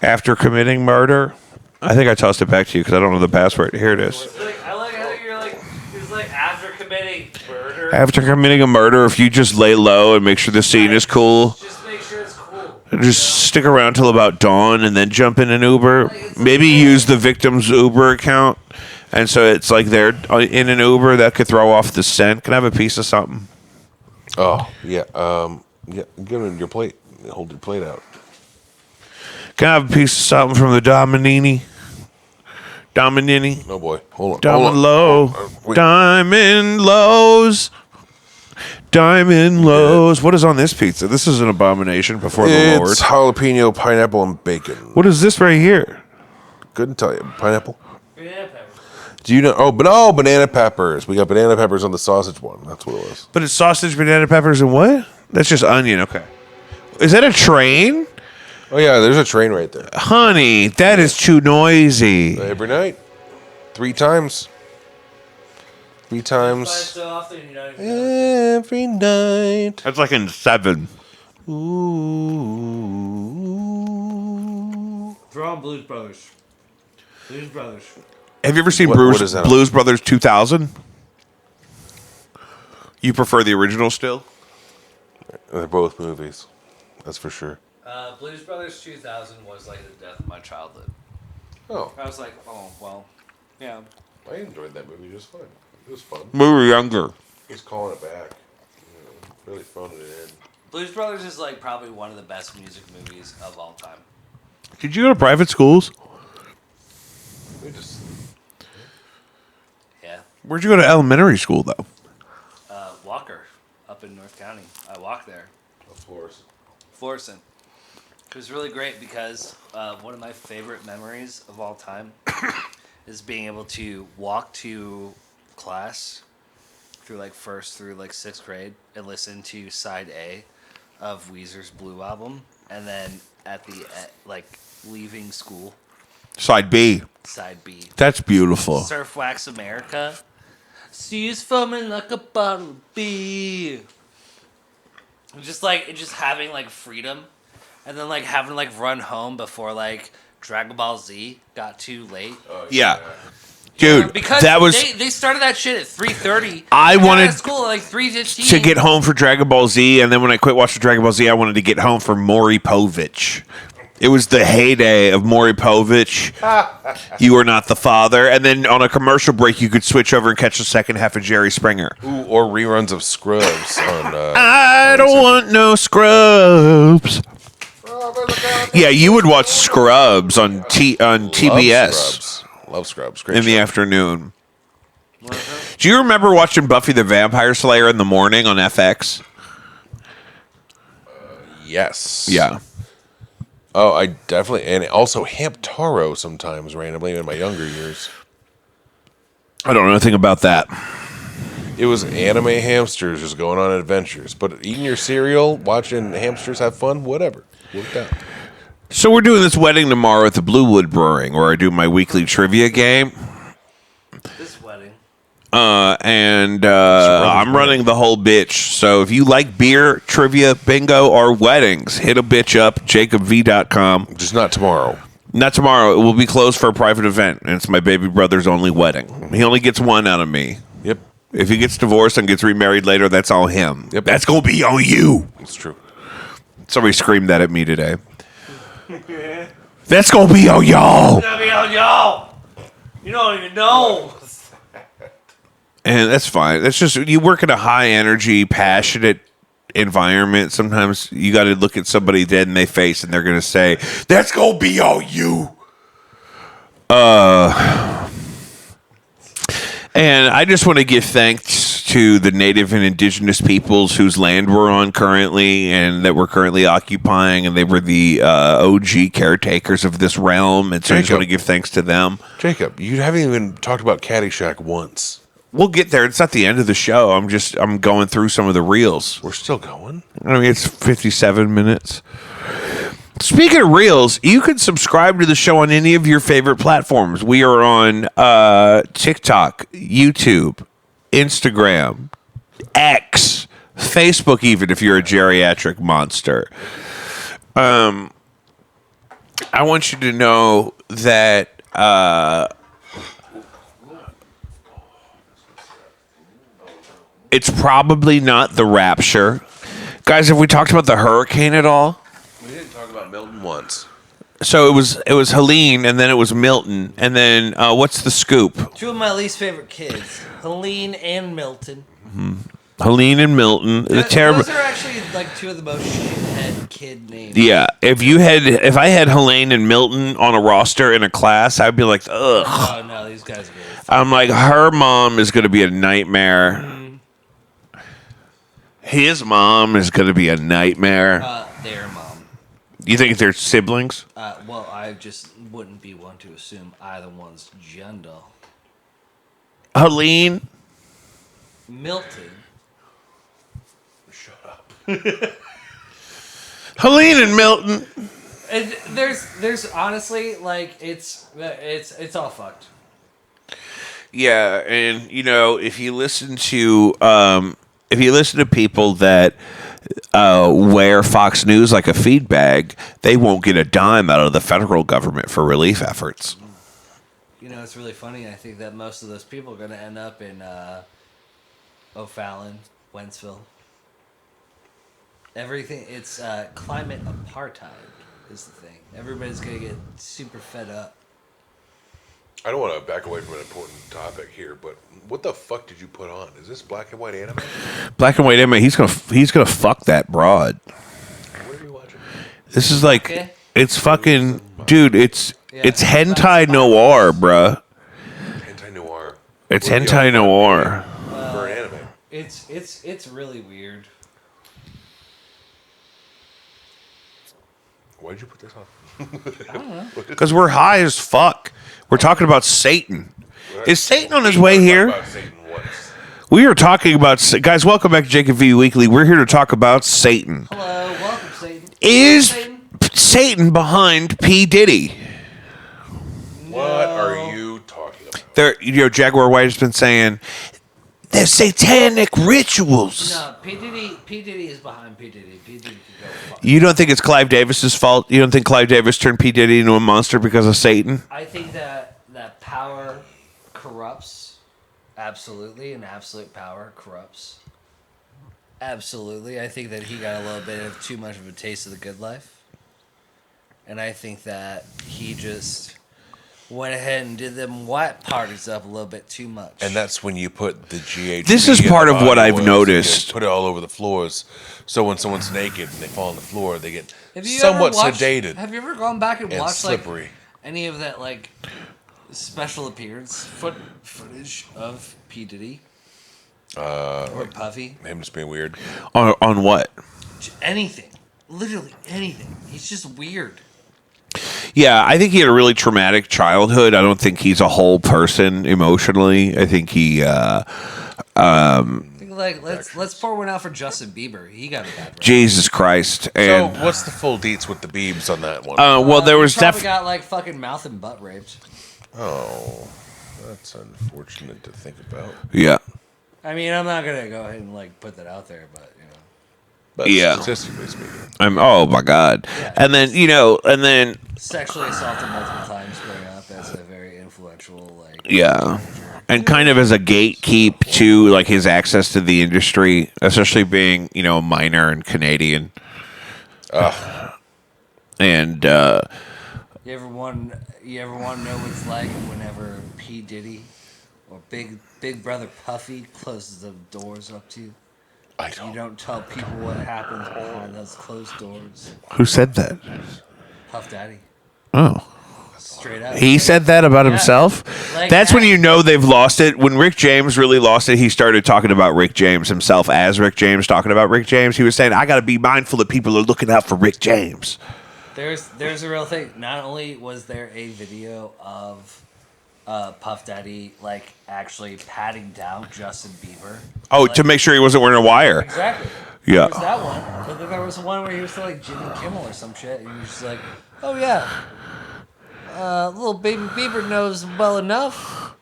after committing murder. I think I tossed it back to you because I don't know the password. Here it is. I like how you're like, it's like after committing murder. After committing a murder, if you just lay low and make sure the scene is cool, Just make sure it's cool. and just stick around till about dawn and then jump in an Uber. Maybe use the victim's Uber account. And so it's like they're in an Uber that could throw off the scent. Can I have a piece of something? Oh yeah. Yeah. Give him your plate. Hold your plate out. Can I have a piece of something from the Dominini? Dominini? No boy. Hold on. Diamond Hold on. Low. Wait. Diamond Lows. Diamond Lows. What is on this pizza? This is an abomination before the Lord. It's jalapeno, pineapple, and bacon. What is this right here? Couldn't tell you. Pineapple. Yeah, pepper. Do you know? Banana peppers. We got banana peppers on the sausage one. That's what it was. But it's sausage, banana peppers, and what? That's just onion. Okay. Is that a train? Oh yeah, there's a train right there. Honey, that is too noisy. Every night, 3 times. 3 times So often, you know. every night. That's like in 7. Ooh. Throw on Blues Brothers. Blues Brothers. Have you ever seen What is that on? Blues Brothers 2000? You prefer the original still? They're both movies. That's for sure. Blues Brothers 2000 was like the death of my childhood. Oh, I was like, oh, well, yeah. I enjoyed that movie just fine. It was fun. We were younger. Just calling it back. Really phoning it in. Blues Brothers is like probably one of the best music movies of all time. Did you go to private schools? We just Yeah. Where'd you go to elementary school, though? Walker, up in North County. I walked there. of course. Florissant. It was really great because one of my favorite memories of all time is being able to walk to class through like first through like sixth grade and listen to side A of Weezer's Blue album, and then like leaving school, Side B. side B, That's beautiful. Surf Wax America. Seas foaming like a bottle of beer. Just having like freedom, and then like having to like run home before like Dragon Ball Z got too late. Yeah. Dude, Because that was they started that shit at 3:30. I got wanted out of school at like 3:15 to get home for Dragon Ball Z, and then when I quit watching Dragon Ball Z, I wanted to get home for Maury Povich. It was the heyday of Maury Povich. You are not the father. And then on a commercial break, you could switch over and catch the second half of Jerry Springer. Ooh, or reruns of Scrubs on. I don't want no Scrubs. Yeah, you would watch Scrubs on TBS Love Scrubs. Great in the show. afternoon. Do you remember watching Buffy the Vampire Slayer in the morning on FX? Yes. Yeah. Oh, I definitely, and also Hamtaro sometimes randomly in my younger years. I don't know anything about that. It was anime hamsters just going on adventures, but eating your cereal, watching hamsters have fun, whatever. Worked out. So we're doing this wedding tomorrow at the Bluewood Brewing, where I do my weekly trivia game. this wedding. And I'm running the whole bitch. So if you like beer, trivia, bingo, or weddings, hit a bitch up, jacobv.com. Just not tomorrow. Not tomorrow. It will be closed for a private event, and it's my baby brother's only wedding. He only gets one out of me. Yep. If he gets divorced and gets remarried later, that's all him. Yep. That's going to be on you. It's true. Somebody screamed that at me today. That's going to be on y'all. Y'all. You don't even know. And that's fine. That's just, you work in a high energy, passionate environment. Sometimes you got to look at somebody dead in their face and they're going to say, that's going to be on you. And I just want to give thanks to the native and indigenous peoples whose land we're on currently and that we're currently occupying. And they were the OG caretakers of this realm. And so I just want to give thanks to them. Jacob, you haven't even talked about Caddyshack once. We'll get there. It's not the end of the show. I'm going through some of the reels. We're still going. I mean, it's 57 minutes. Speaking of reels, you can subscribe to the show on any of your favorite platforms. We are on TikTok, YouTube, Instagram, X, Facebook, even if you're a geriatric monster. I want you to know that it's probably not the rapture. Guys, have we talked about the hurricane at all? We didn't talk about Milton once. So it was Helene, and then it was Milton, and then what's the scoop? Two of my least favorite kids, Helene and Milton. Helene and Milton. The terrible. Those are actually like two of the most shithead kid names. Yeah, if I had Helene and Milton on a roster in a class, I'd be like, ugh. Oh no, these guys are really I'm like, her mom is going to be a nightmare. His mom is going to be a nightmare. their mom. You think they're siblings? Well, I just wouldn't be one to assume either one's gender. Helene? Milton. Shut up. Helene and Milton. And there's honestly like it's all fucked. Yeah, and if you listen to people that wear Fox News like a feed bag, they won't get a dime out of the federal government for relief efforts. It's really funny. I think that most of those people are going to end up in O'Fallon, Wentzville. Everything. It's climate apartheid is the thing. Everybody's going to get super fed up. I don't want to back away from an important topic here, but what the fuck did you put on? Is this black and white anime? Black and white anime. He's gonna fuck that broad. What are you watching? This is like it's fucking dude. It's hentai that's noir, bruh. Hentai noir. It's hentai noir. For an anime. It's really weird. Why'd you put this on? Because we're high as fuck. We're talking about Satan. Is Satan on his way here? About Satan once. We are talking about... Guys, welcome back to Jacob V Weekly. We're here to talk about Satan. Hello, welcome, Satan. Is Satan behind P. Diddy? What are you talking about? Jaguar White has been saying... They're satanic rituals. No, P. Diddy is behind P. Diddy. P. Diddy can go fuck. You don't think it's Clive Davis's fault? You don't think Clive Davis turned P. Diddy into a monster because of Satan? I think that power corrupts. Absolutely, and absolute power corrupts. Absolutely. I think that he got a little bit of too much of a taste of the good life. And I think that he just went ahead and did them white parties up a little bit too much. And that's when you put the GHB. This is in part the of what body I've oils, noticed. you put it all over the floors. So when someone's naked and they fall on the floor, they get Have you somewhat ever watched, sedated Have you ever gone back and watched slippery. like any of that like special appearance footage of P. Diddy or Puffy? Him just being weird. On what? Anything, literally anything. He's just weird. Yeah, I think he had a really traumatic childhood. I don't think he's a whole person emotionally. I think he... Let's pour one out for Justin Bieber. He got a bad rap. Jesus Christ. And So what's the full deets with the Biebs on that one? well, there was He probably definitely... got like fucking mouth and butt raped. Oh, that's unfortunate to think about. Yeah. I mean, I'm not gonna go ahead and like put that out there, but you know. But Yeah. statistically speaking. Oh, my God. Yeah. And then, Sexually assaulted multiple times growing up as a very influential like. yeah. And kind of as a gatekeep to, like, his access to the industry, especially being, a minor and Canadian. And, You ever want to know what it's like whenever P. Diddy or Big Brother Puffy closes the doors up to you? I You don't. don't tell people what happens behind those closed doors. who said that? Puff Daddy, Oh. straight up. He said that about himself? Like That's when that. you know they've lost it. When Rick James really lost it, he started talking about Rick James himself as Rick James, talking about Rick James. He was saying, I got to be mindful that people are looking out for Rick James. There's a real thing. Not only was there a video of Puff Daddy like actually patting down Justin Bieber. Oh, like, to make sure he wasn't wearing a wire. exactly. Yeah. There was that one, but then there was one where he was to like Jimmy Kimmel or some shit, and he was just like, "Oh yeah, little baby Bieber knows well enough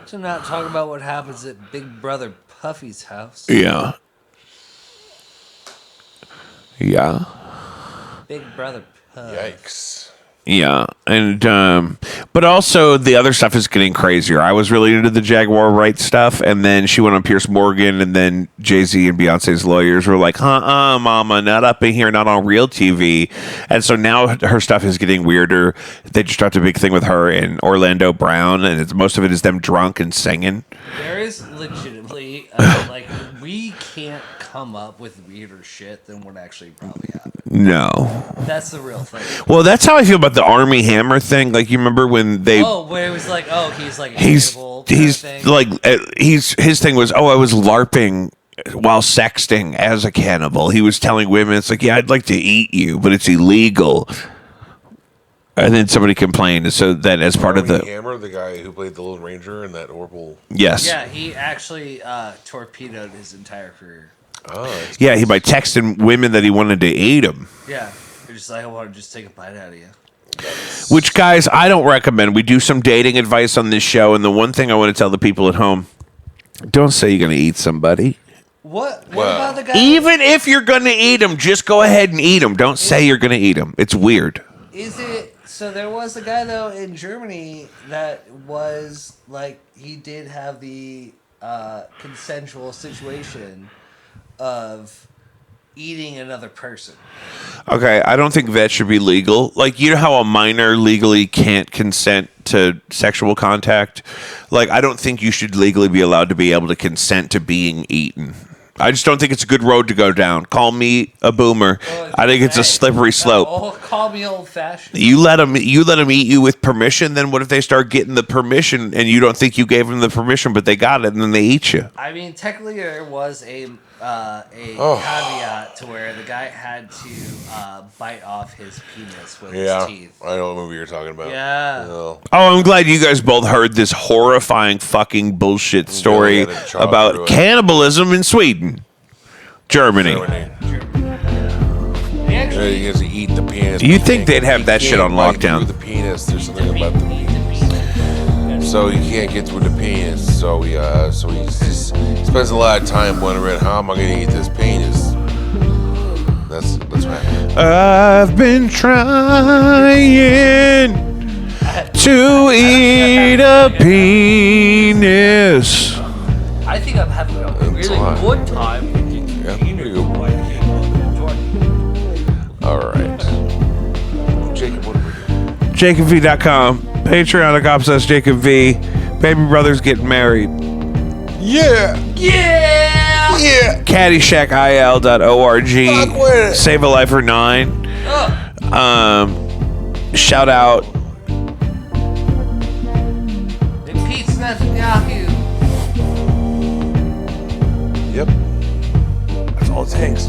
to not talk about what happens at Big Brother Puffy's house." Yeah. Yeah. Big Brother Puff. Yikes. Yeah, and but also the other stuff is getting crazier. I was really into the Jaguar Wright stuff, and then she went on Pierce Morgan, and then Jay-Z and Beyonce's lawyers were like, mama, not up in here, not on real TV. And so now her stuff is getting weirder. They just dropped a big thing with her and Orlando Brown, and most of it is them drunk and singing. There is legitimately like we can't come up with weirder shit than what actually probably happened. No. That's the real thing. Well, that's how I feel about the Army Hammer thing. Like, you remember when they... Where it was like, he's like a He's cannibal kind of he's thing. like his thing was, I was LARPing while sexting as a cannibal. He was telling women, it's like, yeah, I'd like to eat you, but it's illegal. And then somebody complained, and so then as part of the Hammer, the guy who played the Lone Ranger in that horrible. yes, Yeah, he actually torpedoed his entire career. Oh, yeah, he by texting women that he wanted to eat them. Yeah, you're just like, I want to just take a bite out of you. Which, guys, I don't recommend. We do some dating advice on this show, and the one thing I want to tell the people at home: don't say you're going to eat somebody. What Well, about the guy? Even if you're going to eat them, just go ahead and eat them. Don't say you're going to eat them. It's weird. Is it so? There was a guy though in Germany that was like he did have the consensual situation of eating another person. Okay, I don't think that should be legal. Like, you know how a minor legally can't consent to sexual contact? Like, I don't think you should legally be allowed to be able to consent to being eaten. I just don't think it's a good road to go down. Call me a boomer. I think it's a slippery slope. Call me old fashioned. You let them eat you with permission. Then what if they start getting the permission and you don't think you gave them the permission, but they got it and then they eat you? I mean, technically, there was caveat to where the guy had to bite off his penis with his teeth. I know what movie you're talking about. Yeah. No. Oh, I'm glad you guys both heard this horrifying fucking bullshit story Yeah, they chop about through it. cannibalism in Sweden, Germany. Yeah, you guys eat the penis. You but think can't- they'd have you that shit can't on bite lockdown. through the penis. There's something about the penis. So he can't get through the penis. So he spends a lot of time wondering how am I going to eat this penis. That's what happened. I've been trying to eat a penis. I think I'm having a really lot. good time. Yeah, pretty good. All right. Jacob, what do we do? JacobV.com, Patreon.com/JacobV. Baby brothers getting married. Yeah. Yeah! Yeah. CaddyshackIL.org. Fuck with it. Save a Life for 9. Shout out. Pete Netanyahu. Yep. That's all it takes.